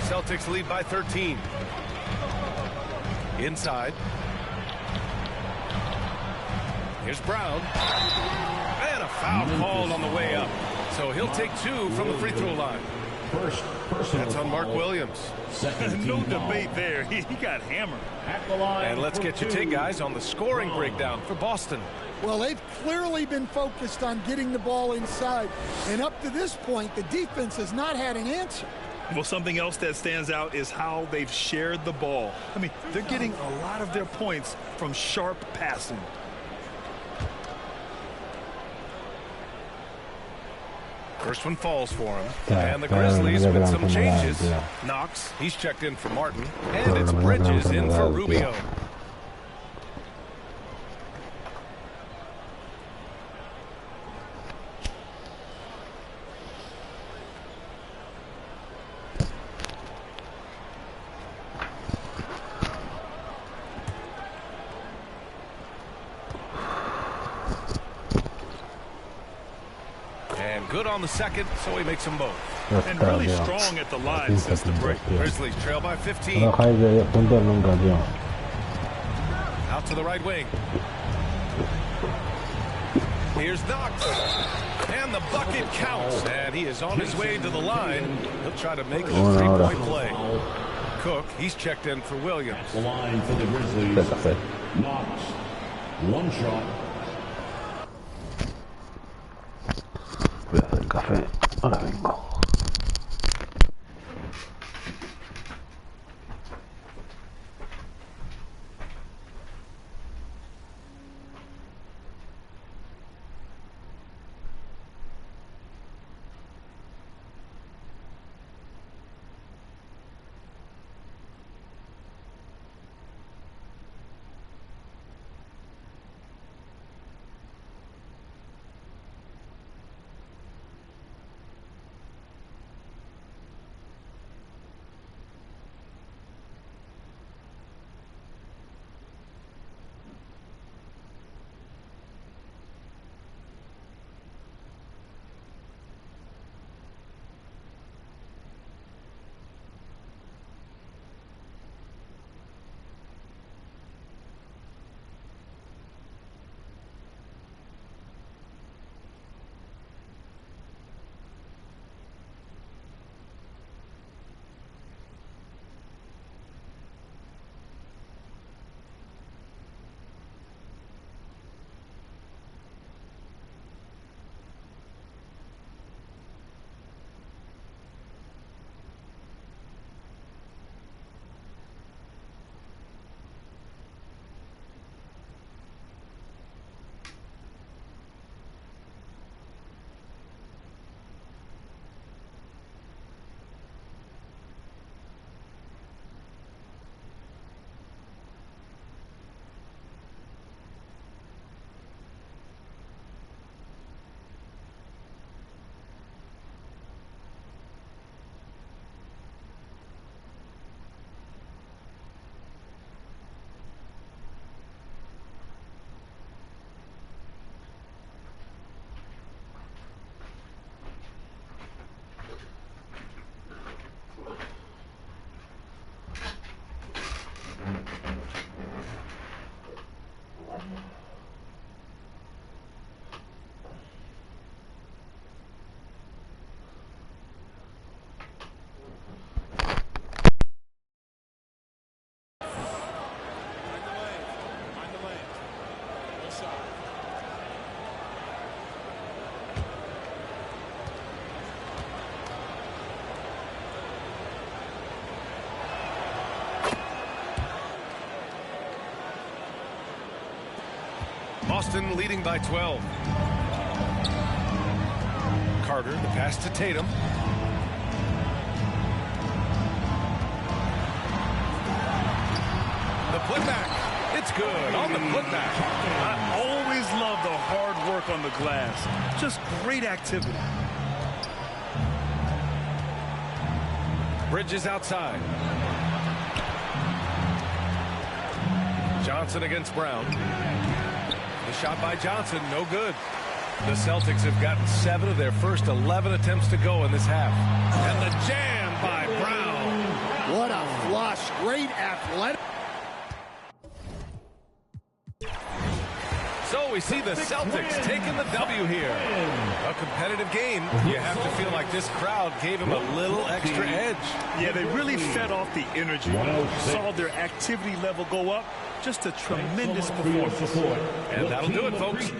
Celtics lead by 13. Inside. Here's Brown. And a foul called on the way up. So he'll take 2 from the free throw line. That's on Mark Williams. No debate there. He got hammered. And let's get your take, guys, on the scoring breakdown for Boston. Well, they've clearly been focused on getting the ball inside. And up to this point, the defense has not had an answer. Well, something else that stands out is how they've shared the ball. I mean, they're getting a lot of their points from sharp passing. First one falls for him. And the Grizzlies with some changes. Knox, he's checked in for Martin. And it's Bridges in for Rubio. Good on the second, so he makes them both. And really strong at the line since the break. Grizzlies trail by 15. Out to the right wing. Here's Knox. And the bucket counts. And he is on his way to the line. He'll try to make it a 3-point play. Cook, he's checked in for Williams. The line for the Grizzlies. Knox. 1 shot. Voy a hacer café, ahora vengo. Boston leading by 12. Carter, the pass to Tatum. The putback. It's good on the putback. I always love the hard work on the glass. Just great activity. Bridges outside. Johnson against Brown. The shot by Johnson, no good. The Celtics have gotten 7 of their first 11 attempts to go in this half. And the jam by Brown. What a flush. Great athletic. So we see the Celtics taking the W here. A competitive game. You have to feel like this crowd gave them a little extra edge. Yeah, they really fed off the energy. You saw their activity level go up. Just a tremendous performance. And that'll do it, folks.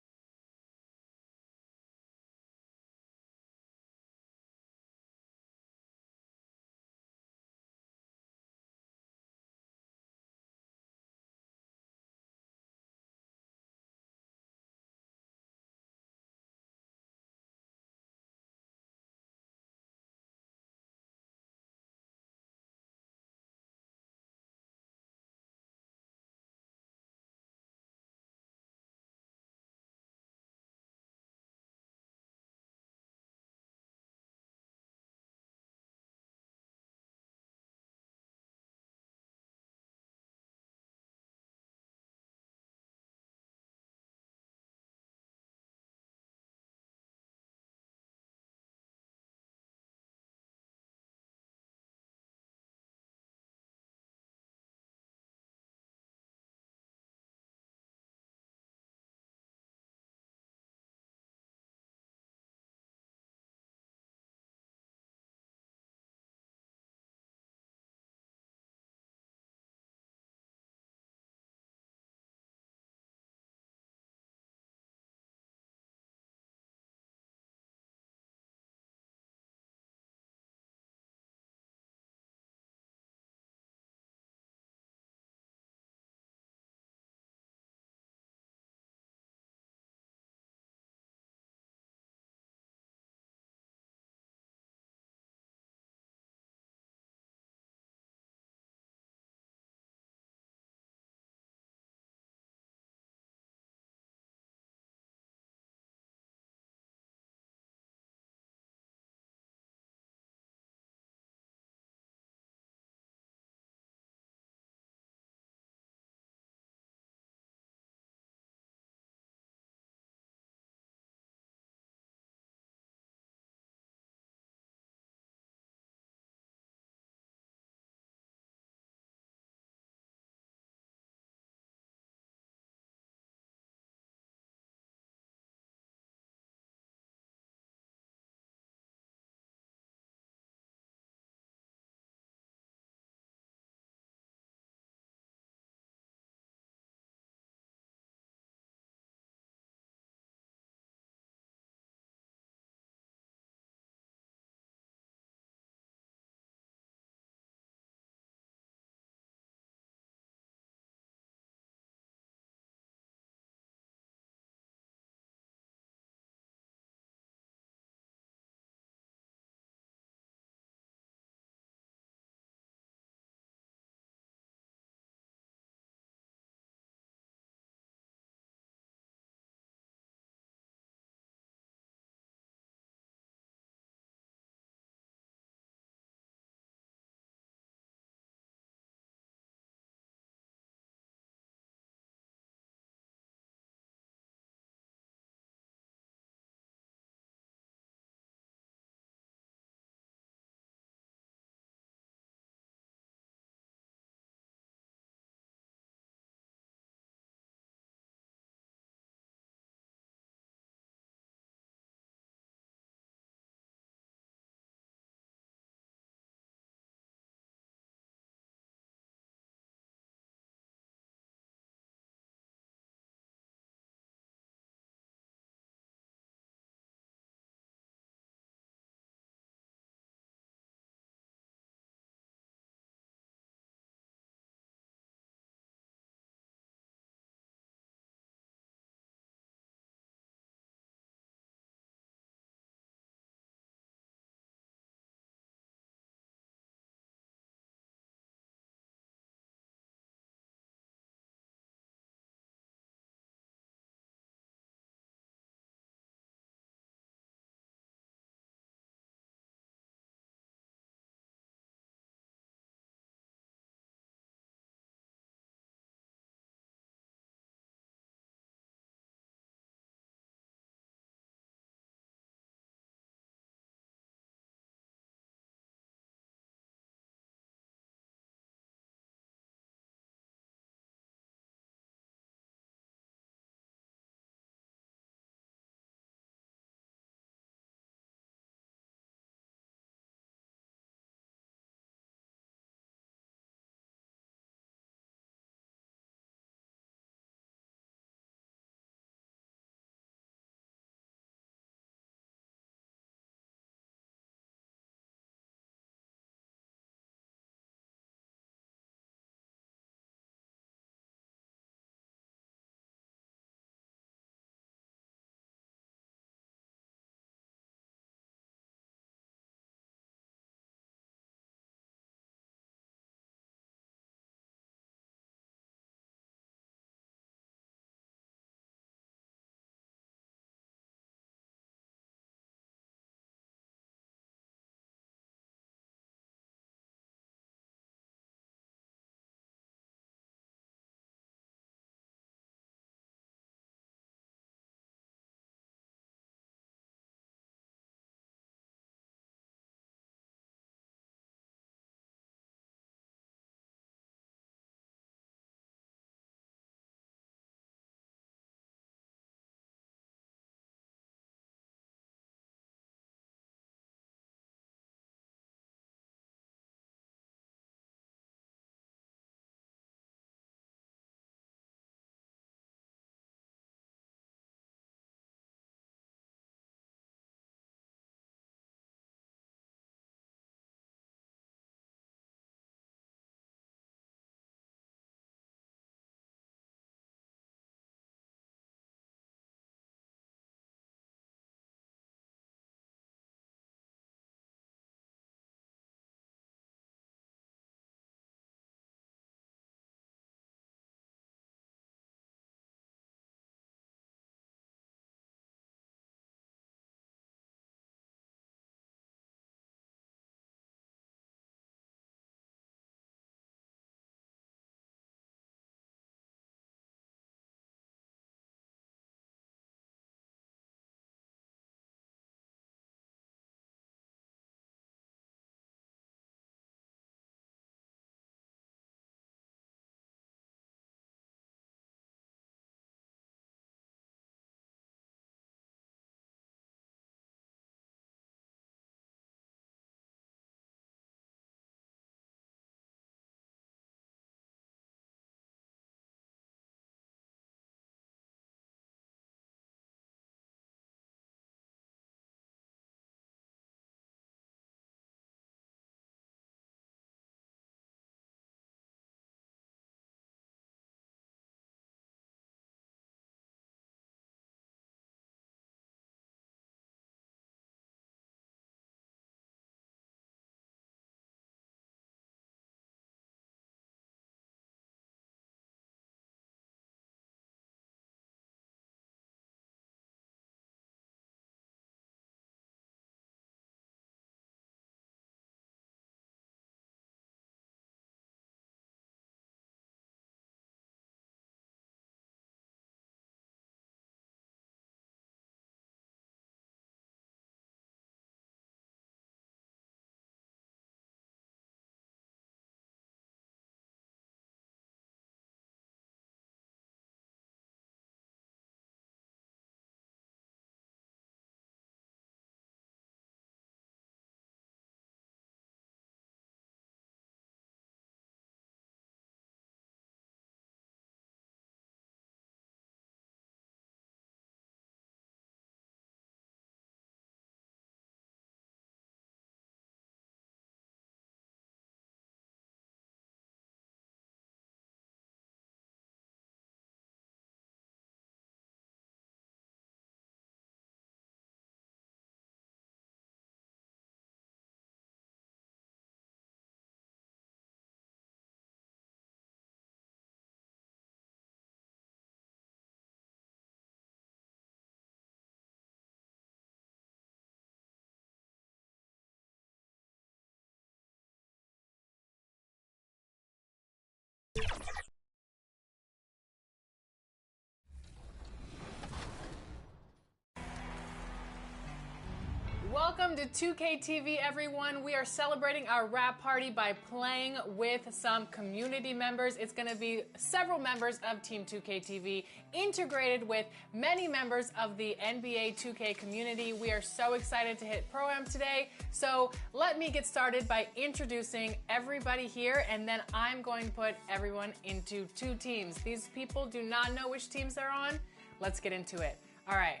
Welcome to 2K TV, everyone. We are celebrating our wrap party by playing with some community members. It's going to be several members of Team 2K TV integrated with many members of the NBA 2K community. We are so excited to hit Pro-Am today. So let me get started by introducing everybody here, and then I'm going to put everyone into two teams. These people do not know which teams they're on. Let's get into it. All right.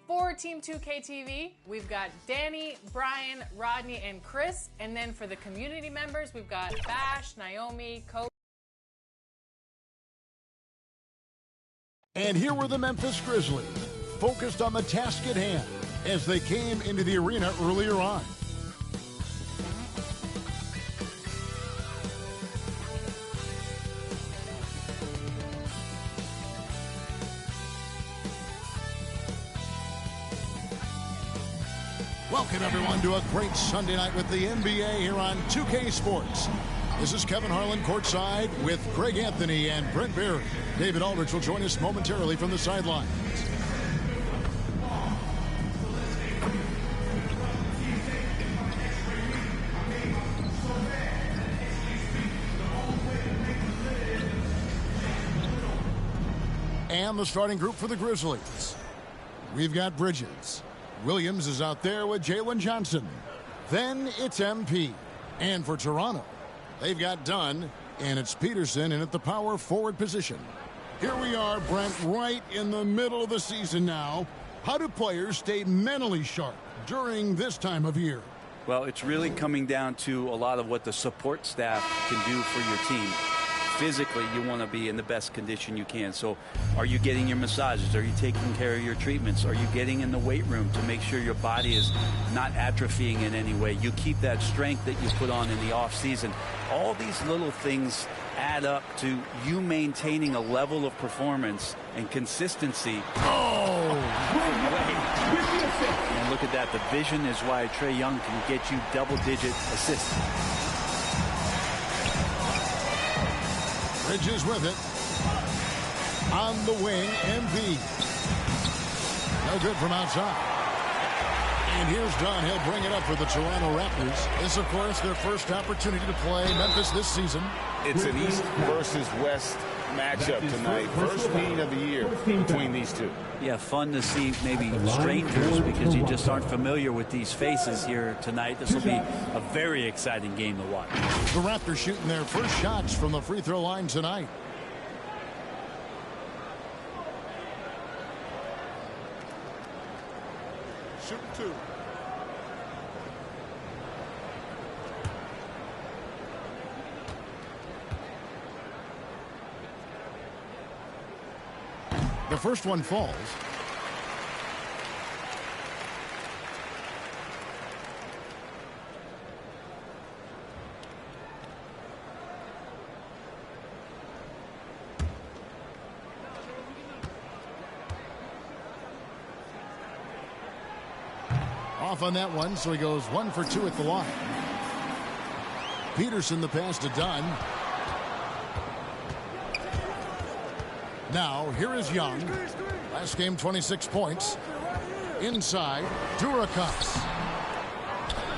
For Team 2K TV, we've got Danny, Brian, Rodney, and Chris. And then for the community members, we've got Bash, Naomi, Kobe. And here were the Memphis Grizzlies, focused on the task at hand as they came into the arena earlier on. Welcome, everyone, to a great Sunday night with the NBA here on 2K Sports. This is Kevin Harlan courtside with Greg Anthony and Brent Barry. David Aldridge will join us momentarily from the sidelines. And the starting group for the Grizzlies. We've got Bridges. Williams is out there with Jalen Johnson. Then it's MP. And for Toronto, they've got Dunn, and it's Peterson in at the power forward position. Here we are, Brent, right in the middle of the season now. How do players stay mentally sharp during this time of year? Well, it's really coming down to a lot of what the support staff can do for your team. Physically, you want to be in the best condition you can. So are you getting your massages? Are you taking care of your treatments? Are you getting in the weight room to make sure your body is not atrophying in any way? You keep that strength that you put on in the off season. All these little things add up to you maintaining a level of performance and consistency. Oh! And look at that. The vision is why Trae Young can get you double-digit assists. Bridges with it. On the wing, MV. No good from outside. And here's Dunn. He'll bring it up for the Toronto Raptors. This, of course, their first opportunity to play Memphis this season. It's an East versus West matchup tonight. First meeting of the year between these two. Yeah, fun to see maybe strangers because you just aren't familiar with these faces here tonight. This will be a very exciting game to watch. The Raptors shooting their first shots from the free throw line tonight. Shooting two. The first one falls. Off on that one, so he goes 1 for 2 at the line. Peterson the pass to Dunn. Now, here is Young. Last game, 26 points. Inside, Durakas.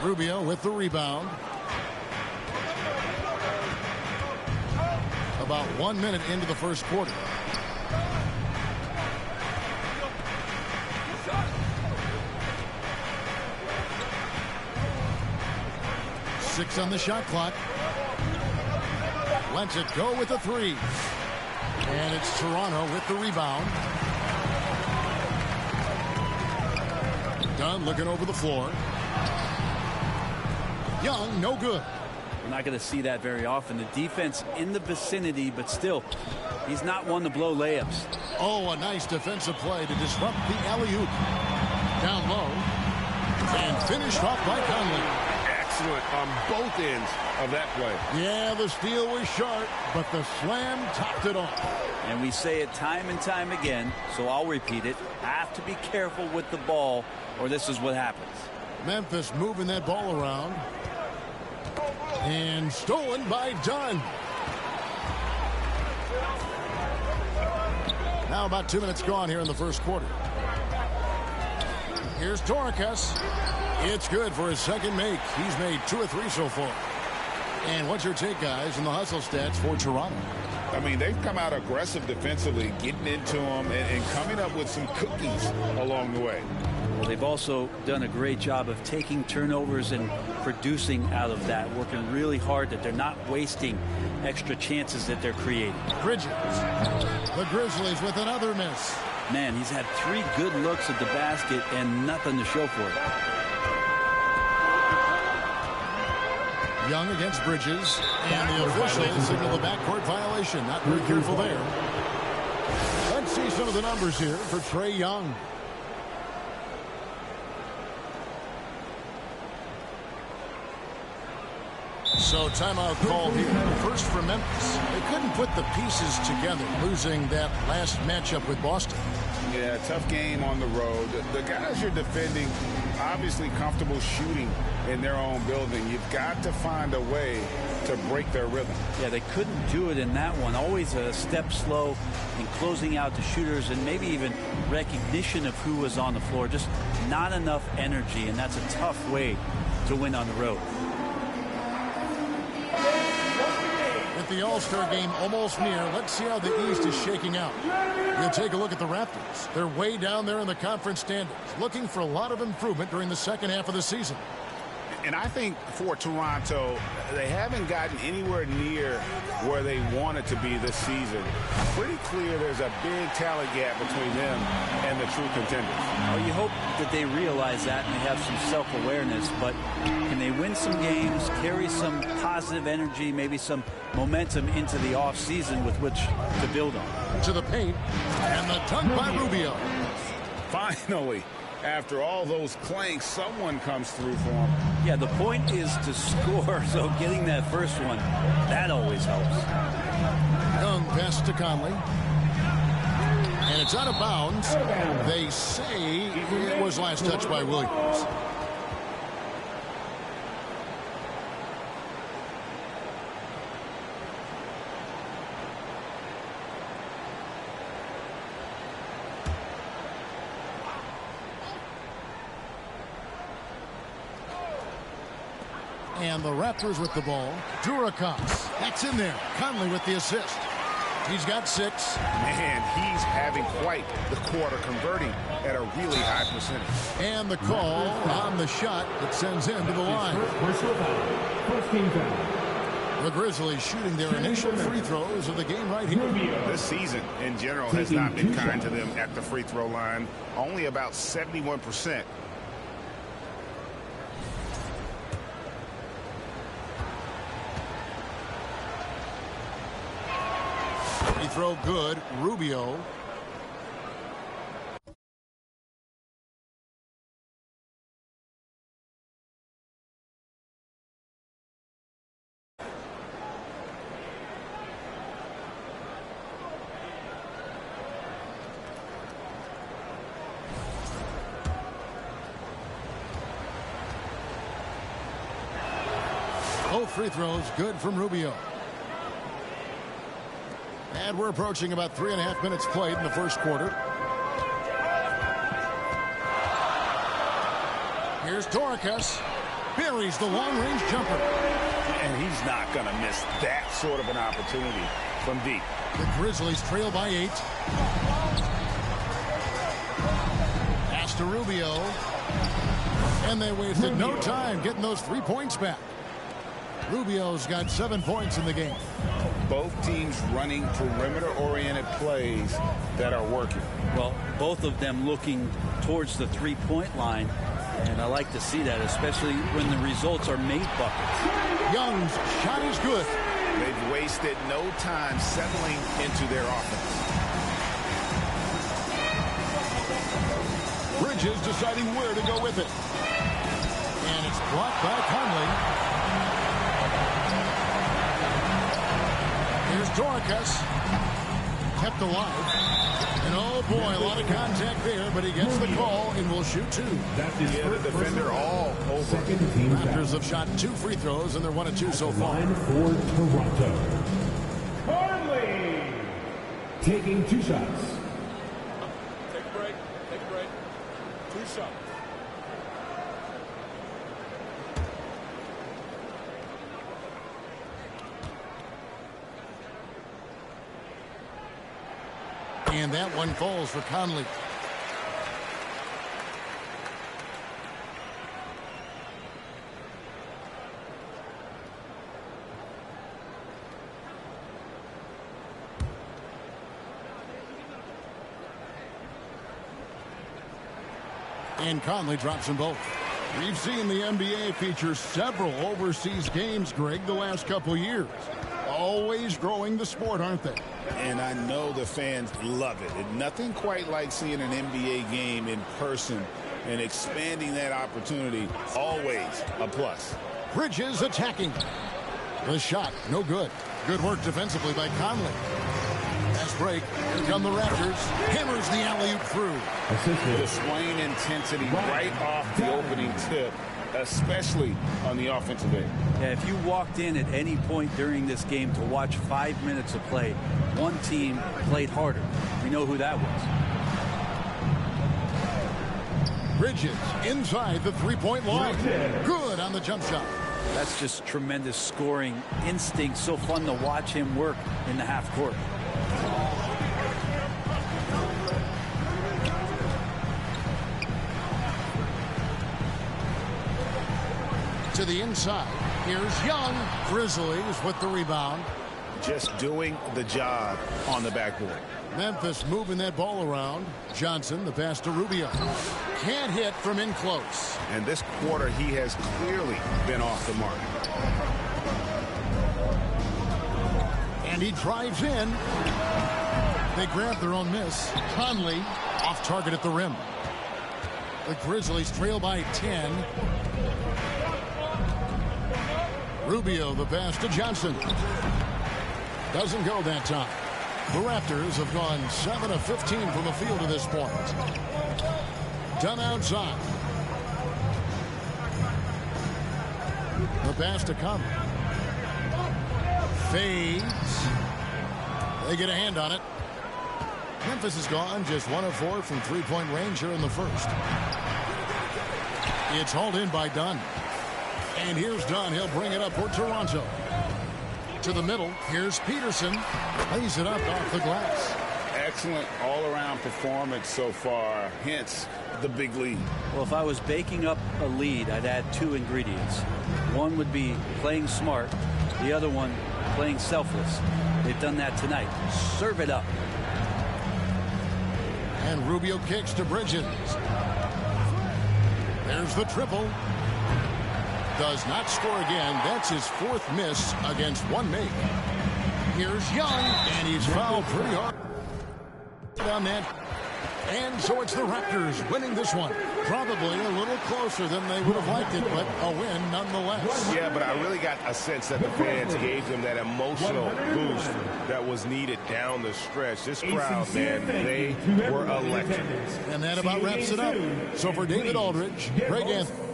Rubio with the rebound. About 1 minute into the first quarter. Six on the shot clock. Lets it go with the three. And it's Toronto with the rebound. Dunn looking over the floor. Young, no good. We're not going to see that very often. The defense in the vicinity, but still, he's not one to blow layups. Oh, a nice defensive play to disrupt the alley-oop. Down low. And finished off by Conley. Excellent on both ends of that play. Yeah, the steal was sharp, but the slam topped it off. And we say it time and time again, so I'll repeat it. Have to be careful with the ball, or this is what happens. Memphis moving that ball around. And stolen by Dunn. Now about 2 minutes gone here in the first quarter. Here's Dorcas. It's good for his second make. He's made 2 of 3 so far. And what's your take, guys, in the hustle stats for Toronto? I mean, they've come out aggressive defensively, getting into them and coming up with some cookies along the way. Well, they've also done a great job of taking turnovers and producing out of that, working really hard that they're not wasting extra chances that they're creating. Bridges. The Grizzlies with another miss. Man, he's had 3 good looks at the basket and nothing to show for it. Young against Bridges, and the officials signal the backcourt violation. Not very careful there. Let's see some of the numbers here for Trae Young. So timeout called here. First for Memphis. They couldn't put the pieces together, losing that last matchup with Boston. Yeah, tough game on the road. The guys you're defending, obviously comfortable shooting in their own building. You've got to find a way to break their rhythm. Yeah, they couldn't do it in that one. Always a step slow in closing out the shooters and maybe even recognition of who was on the floor. Just not enough energy, and that's a tough way to win on the road. With the All-Star game almost near, let's see how the East is shaking out. We'll take a look at the Raptors. They're way down there in the conference standings, looking for a lot of improvement during the second half of the season. And I think for Toronto, they haven't gotten anywhere near where they wanted to be this season. Pretty clear there's a big talent gap between them and the true contenders. Well, you hope that they realize that and they have some self-awareness, but can they win some games, carry some positive energy, maybe some momentum into the offseason with which to build on? To the paint, and the dunk by Rubio. Finally, after all those clanks, someone comes through for him. Yeah, the point is to score, so getting that first one, that always helps. Young pass to Conley. And it's out of bounds. They say it was last touched by Williams. And the Raptors with the ball. Durakas. That's in there. Conley with the assist. He's got 6. Man, he's having quite the quarter, converting at a really high percentage. And the call on the shot that sends him to the line. The Grizzlies shooting their initial free throws of the game right here. This season, in general, has not been kind to them at the free throw line. Only about 71%. Free throw good. Rubio. Both free throws good from Rubio. And we're approaching about 3.5 minutes played in the first quarter. Here's Dorcas. Buries the long-range jumper. And he's not going to miss that sort of an opportunity from deep. The Grizzlies trail by 8. Pass to Rubio. And they wasted no time getting those 3 points back. Rubio's got 7 points in the game. Both teams running perimeter-oriented plays that are working. Well, both of them looking towards the three-point line, and I like to see that, especially when the results are made buckets. Young's shot is good. They've wasted no time settling into their offense. Bridges deciding where to go with it. And it's blocked by Conley. Here's Dorcas. Kept alive. And oh boy, a lot of contact there, but he gets the call and will shoot 2. Yeah, the defender all over. Raptors have shot 2 free throws, and they're 1 of 2 so far. For Toronto. Conley taking 2 shots. Take a break. Take a break. 2 shots. And that one falls for Conley. And Conley drops them both. We've seen the NBA feature several overseas games, Greg, the last couple years. Always growing the sport, aren't they? And I know the fans love it. And nothing quite like seeing an NBA game in person and expanding that opportunity. Always a plus. Bridges attacking. The shot, no good. Good work defensively by Conley. Fast break. Here come the Raptors. Hammers the alley-oop through. Displaying intensity right off the opening tip, especially on the offensive end. Yeah, if you walked in at any point during this game to watch 5 minutes of play, one team played harder. We know who that was. Bridges inside the three-point line. Good on the jump shot. That's just tremendous scoring instinct. So fun to watch him work in the half court. To the inside. Here's Young. Grizzlies with the rebound. Just doing the job on the backboard. Memphis moving that ball around. Johnson, the pass to Rubio. Can't hit from in close. And this quarter, he has clearly been off the mark. And he drives in. They grab their own miss. Conley off target at the rim. The Grizzlies trail by 10. Rubio, the pass to Johnson. Doesn't go that time. The Raptors have gone 7 of 15 from the field to this point. Done outside. The pass to Conley. Fades. They get a hand on it. Memphis is gone just 1 of 4 from three-point range here in the first. It's hauled in by Dunn. And here's Dunn. He'll bring it up for Toronto. To the middle. Here's Peterson. Lays it up off the glass. Excellent all-around performance so far. Hence the big lead. Well, if I was baking up a lead, I'd add 2 ingredients. One would be playing smart. The other one, playing selfless. They've done that tonight. Serve it up. And Rubio kicks to Bridges. There's the triple. Does not score again. That's his 4th miss against 1 make. Here's Young, and he's fouled pretty hard on that. And so it's the Raptors winning this one. Probably a little closer than they would have liked it, but a win nonetheless. Yeah, but I really got a sense that the fans gave them that emotional boost that was needed down the stretch. This crowd, man, they were electric. And that about wraps it up. So for David Aldridge, Greg Anthony.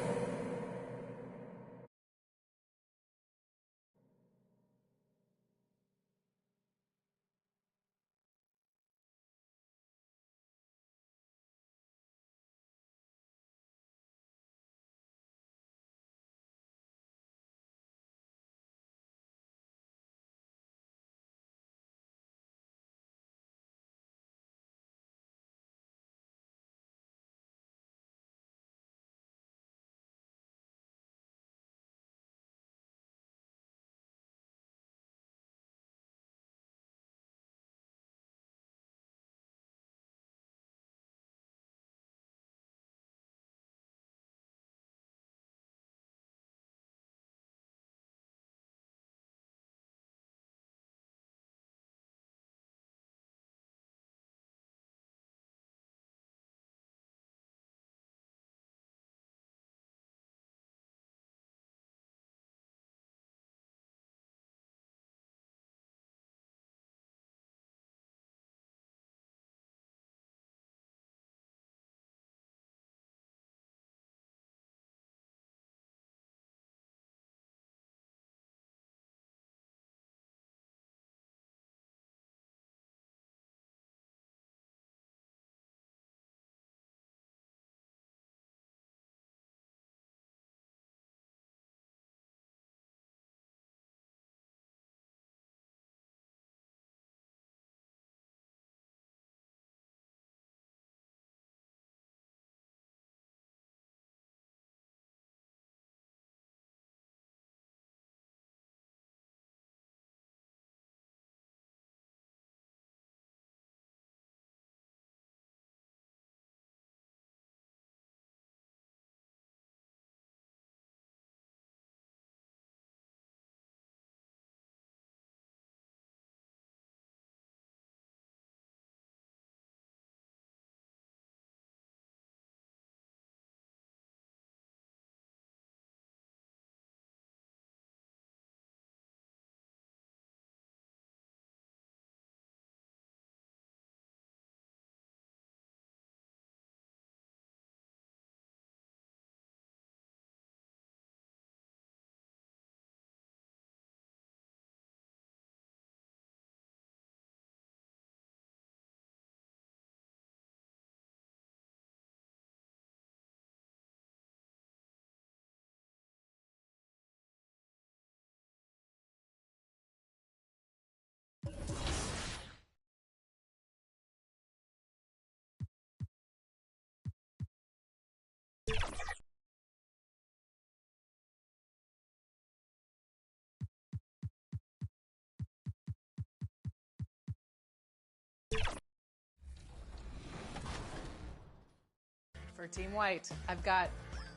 For Team White, I've got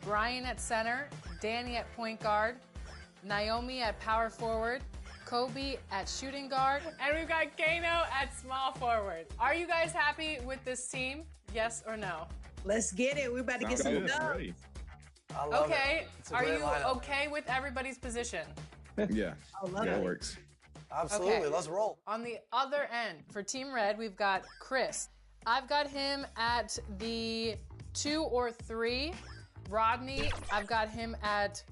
Brian at center, Danny at point guard, Naomi at power forward, Kobe at shooting guard, and we've got Kano at small forward. Are you guys happy with this team? Yes or no? Let's get it. We're about to get some dubs. Okay. Are you okay with everybody's position? Yeah. That works. Absolutely. Okay. Let's roll. On the other end, for Team Red, we've got Chris. I've got him at the 2 or 3. Rodney, I've got him at...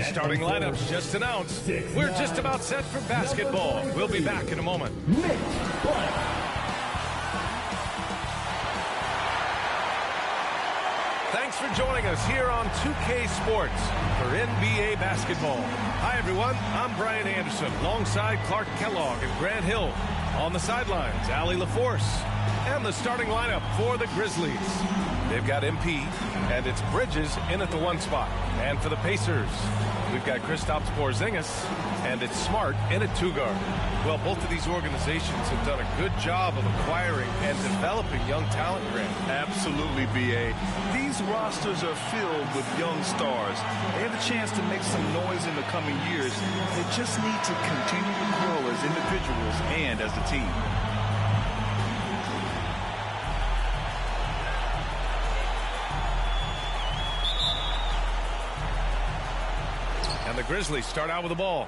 Starting lineups just announced. We're just about set for basketball. We'll be back in a moment. Thanks for joining us here on 2K Sports for NBA basketball. Hi, everyone. I'm Brian Anderson, alongside Clark Kellogg and Grant Hill. On the sidelines, Allie LaForce. And the starting lineup for the Grizzlies. They've got MP, and it's Bridges in at the 1 spot. And for the Pacers, we've got Kristaps Porzingis, and it's Smart in at 2 guard. Well, both of these organizations have done a good job of acquiring and developing young talent, Grant. Absolutely, BA. These rosters are filled with young stars. They have a chance to make some noise in the coming years. They just need to continue to grow as individuals and as a team. And the Grizzlies start out with the ball.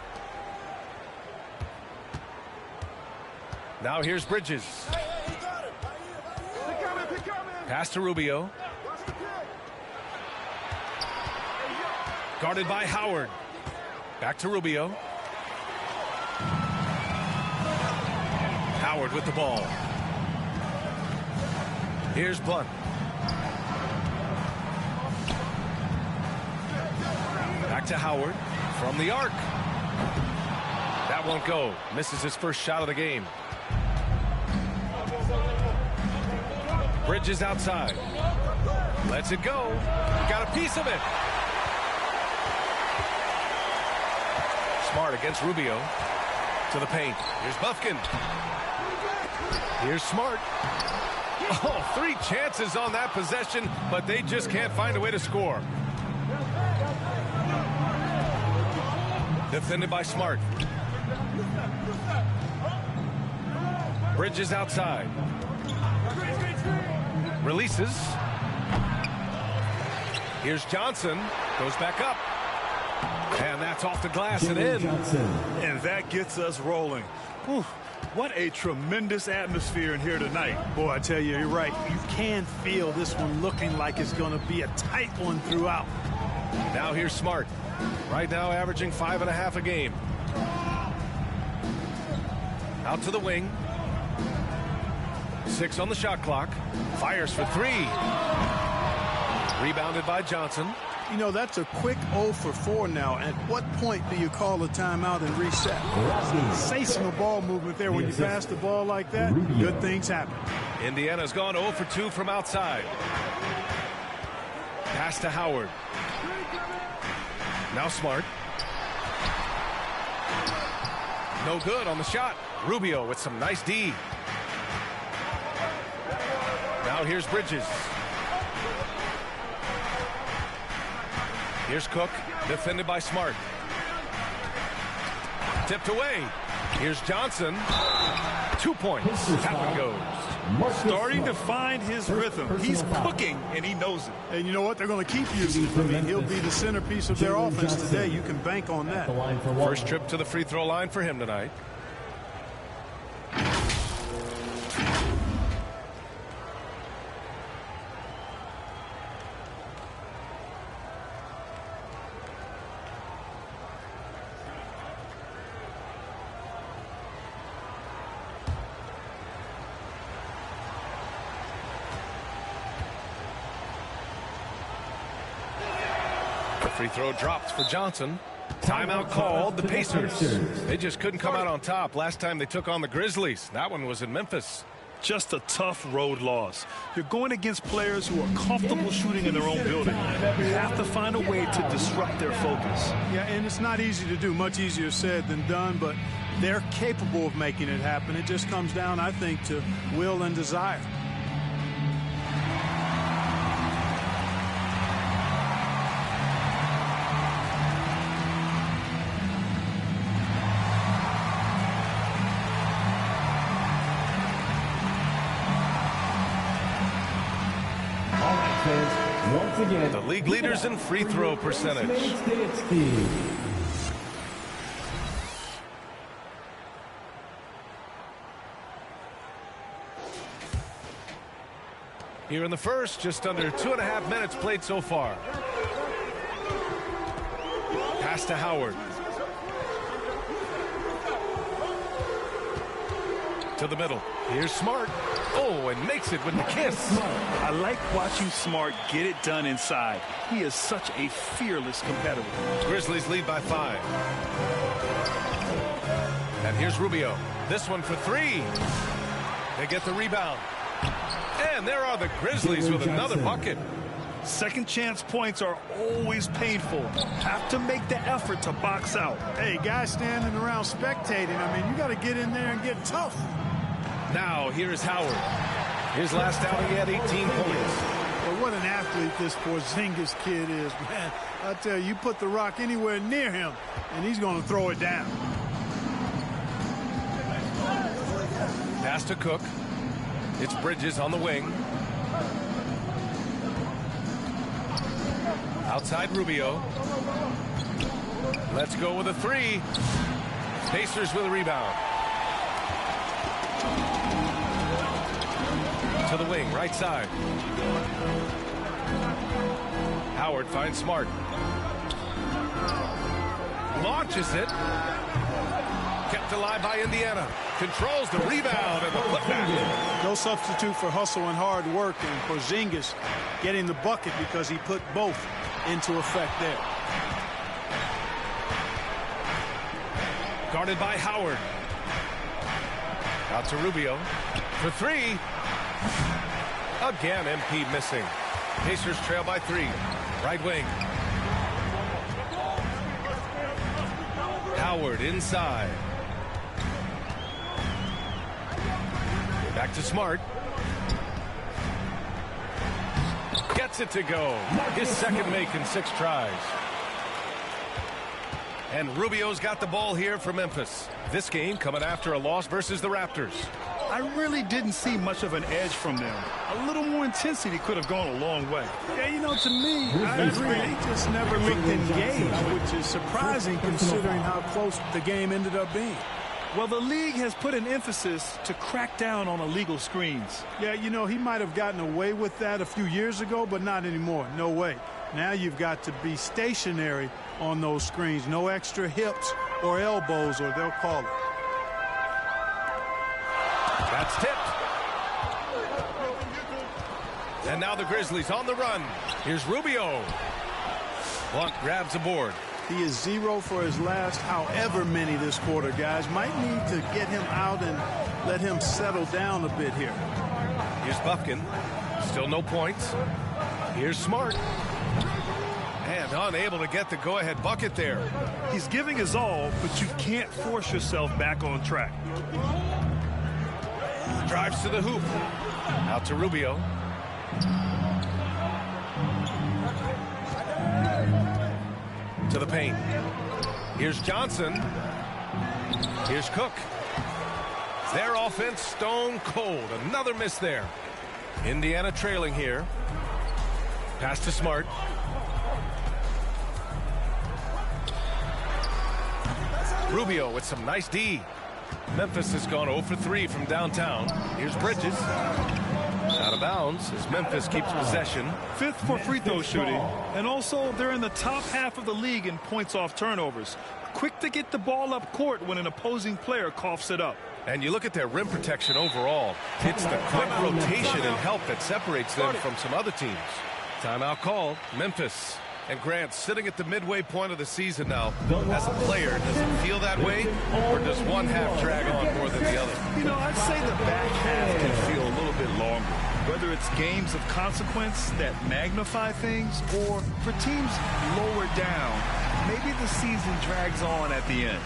Now here's Bridges. Pass to Rubio. Guarded by Howard. Back to Rubio. Howard with the ball. Here's Blunt. Back to Howard from the arc. That won't go. Misses his first shot of the game. Bridges outside. Lets it go. Got a piece of it. Smart against Rubio. To the paint. Here's Bufkin. Here's Smart. Oh, 3 chances on that possession, but they just can't find a way to score. Defended by Smart. Bridges outside. Releases. Here's Johnson. Goes back up. And that's off the glass and in. And that gets us rolling. Whew. What a tremendous atmosphere in here tonight. Boy, I tell you, you're right. You can feel this one looking like it's going to be a tight one throughout. Now here's Smart. Right now averaging 5.5 a game. Out to the wing. 6 on the shot clock. Fires for 3. Rebounded by Johnson. You know, that's a quick 0 for 4 now. At what point do you call a timeout and reset? Sensational ball movement there. When you pass the ball like that, good things happen. Indiana's gone 0 for 2 from outside. Pass to Howard. Now Smart. No good on the shot. Rubio with some nice D. Now here's Bridges. Here's Cook, defended by Smart. Tipped away. Here's Johnson. 2 points. That one goes. Starting to find his rhythm. He's cooking, and he knows it. And you know what? They're going to keep using him. I mean, he'll be the centerpiece of their offense today. You can bank on that. First trip to the free throw line for him tonight. Free throw dropped for Johnson. Timeout called. The Pacers. They just couldn't come out on top last time they took on the Grizzlies. That one was in Memphis. just a tough road loss. You're going against players who are comfortable shooting in their own building. You have to find a way to disrupt their focus. Yeah, and it's not easy to do. Much easier said than done, but they're capable of making it happen. It just comes down, I think, to will and desire. Once again, the league leaders in free throw percentage. Here in the first, just under 2.5 minutes played so far. Pass to Howard. To the middle. Here's Smart. Oh, and makes it with the kiss. I like watching Smart get it done inside. He is such a fearless competitor. Grizzlies lead by 5. And here's Rubio. This one for 3. They get the rebound. And there are the Grizzlies with another bucket. Second chance points are always painful. Have to make the effort to box out. Hey, guys standing around spectating, I mean, you got to get in there and get tough. Now, here is Howard. His last outing, he had 18 points. Well, what an athlete this Porzingis kid is, man. I tell you, you put the rock anywhere near him, and he's going to throw it down. Pass to Cook. It's Bridges on the wing. Outside Rubio. Let's go with a 3. Pacers with a rebound. To the wing, right side. Howard finds Smart. Launches it. Kept alive by Indiana. Controls the rebound and the putback. No substitute for hustle and hard work, and Porzingis getting the bucket because he put both into effect there. Guarded by Howard. Out to Rubio for 3. Again, MP missing. Pacers trail by 3. Right wing. Howard inside. Back to Smart. Gets it to go. His second make in 6 tries. And Rubio's got the ball here for Memphis. This game coming after a loss versus the Raptors. I really didn't see much of an edge from them. A little more intensity could have gone a long way. Yeah, you know, to me, I agree. They just never looked engaged, which is surprising considering how close the game ended up being. Well, the league has put an emphasis to crack down on illegal screens. Yeah, you know, he might have gotten away with that a few years ago, but not anymore. No way. Now you've got to be stationary on those screens. No extra hips or elbows, or they'll call it. That's tipped. And now the Grizzlies on the run. Here's Rubio. Blunt grabs a board. He is 0 for his last however many this quarter, guys. Might need to get him out and let him settle down a bit here. Here's Buffkin. Still no points. Here's Smart. And unable to get the go-ahead bucket there. He's giving his all, but you can't force yourself back on track. Drives to the hoop. Out to Rubio. To the paint. Here's Johnson. Here's Cook. Their offense stone cold. Another miss there. Indiana trailing here. Pass to Smart. Rubio with some nice D. Memphis has gone 0 for 3 from downtown. Here's Bridges. Out of bounds as Memphis keeps possession. 5th for free throw shooting. And also, they're in the top half of the league in points off turnovers. Quick to get the ball up court when an opposing player coughs it up. And you look at their rim protection overall. It's the quick rotation and help that separates them from some other teams. Timeout called. Memphis. And Grant, sitting at the midway point of the season now, as a player, does it feel that way, or does one half drag on more than the other? You know, I'd say the back half can feel a little bit longer, whether it's games of consequence that magnify things, or for teams lower down, maybe the season drags on at the end.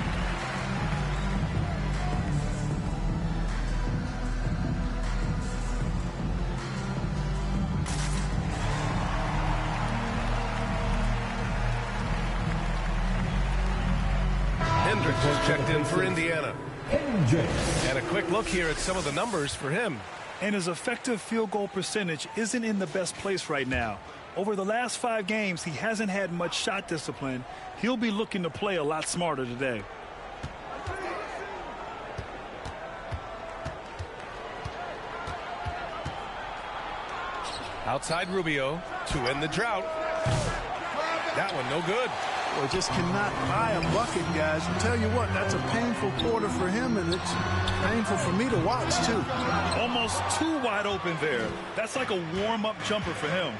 Hendricks is checked in for Indiana. And a quick look here at some of the numbers for him. And his effective field goal percentage isn't in the best place right now. Over the last 5 games, he hasn't had much shot discipline. He'll be looking to play a lot smarter today. Outside Rubio to end the drought. That one no good. Well, just cannot buy a bucket, guys. I'll tell you what, that's a painful quarter for him, and it's painful for me to watch, too. Almost too wide open there. That's like a warm-up jumper for him.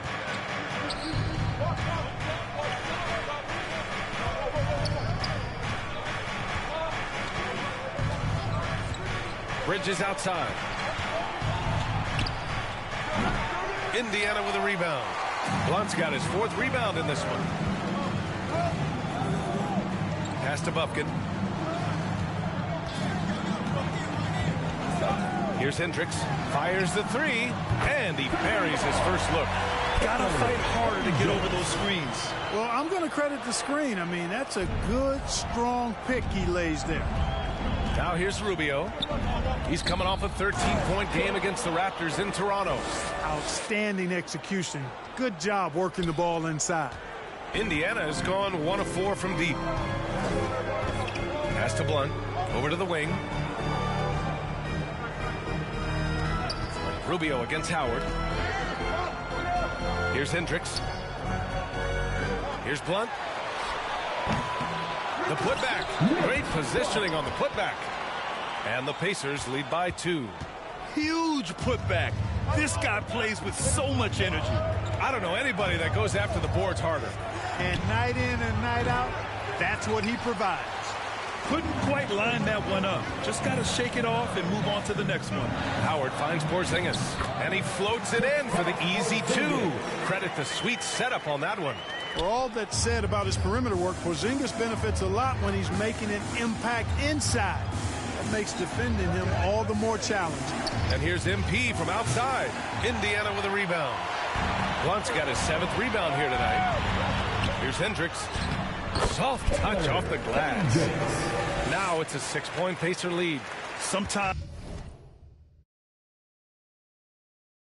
Bridges outside. Indiana with a rebound. Blunt's got his 4th rebound in this one. Pass to Bufkin. Here's Hendricks. Fires the 3, and he buries his first look. Gotta fight harder to get over those screens. Well, I'm going to credit the screen. I mean, that's a good, strong pick he lays there. Now here's Rubio. He's coming off a 13-point game against the Raptors in Toronto. Outstanding execution. Good job working the ball inside. Indiana has gone 1 of 4 from deep. Pass to Blunt. Over to the wing. Rubio against Howard. Here's Hendricks. Here's Blunt. The putback. Great positioning on the putback. And the Pacers lead by 2. Huge putback. This guy plays with so much energy. I don't know anybody that goes after the boards harder. And night in and night out, that's what he provides. Couldn't quite line that one up. Just got to shake it off and move on to the next one. Howard finds Porzingis, and he floats it in for the easy 2. Credit the sweet setup on that one. For all that's said about his perimeter work, Porzingis benefits a lot when he's making an impact inside. That makes defending him all the more challenging. And here's MP from outside. Indiana with a rebound. Blunt's got his 7th rebound here tonight. Here's Hendricks. Soft touch off the glass. Now it's a 6-point Pacer lead. Sometimes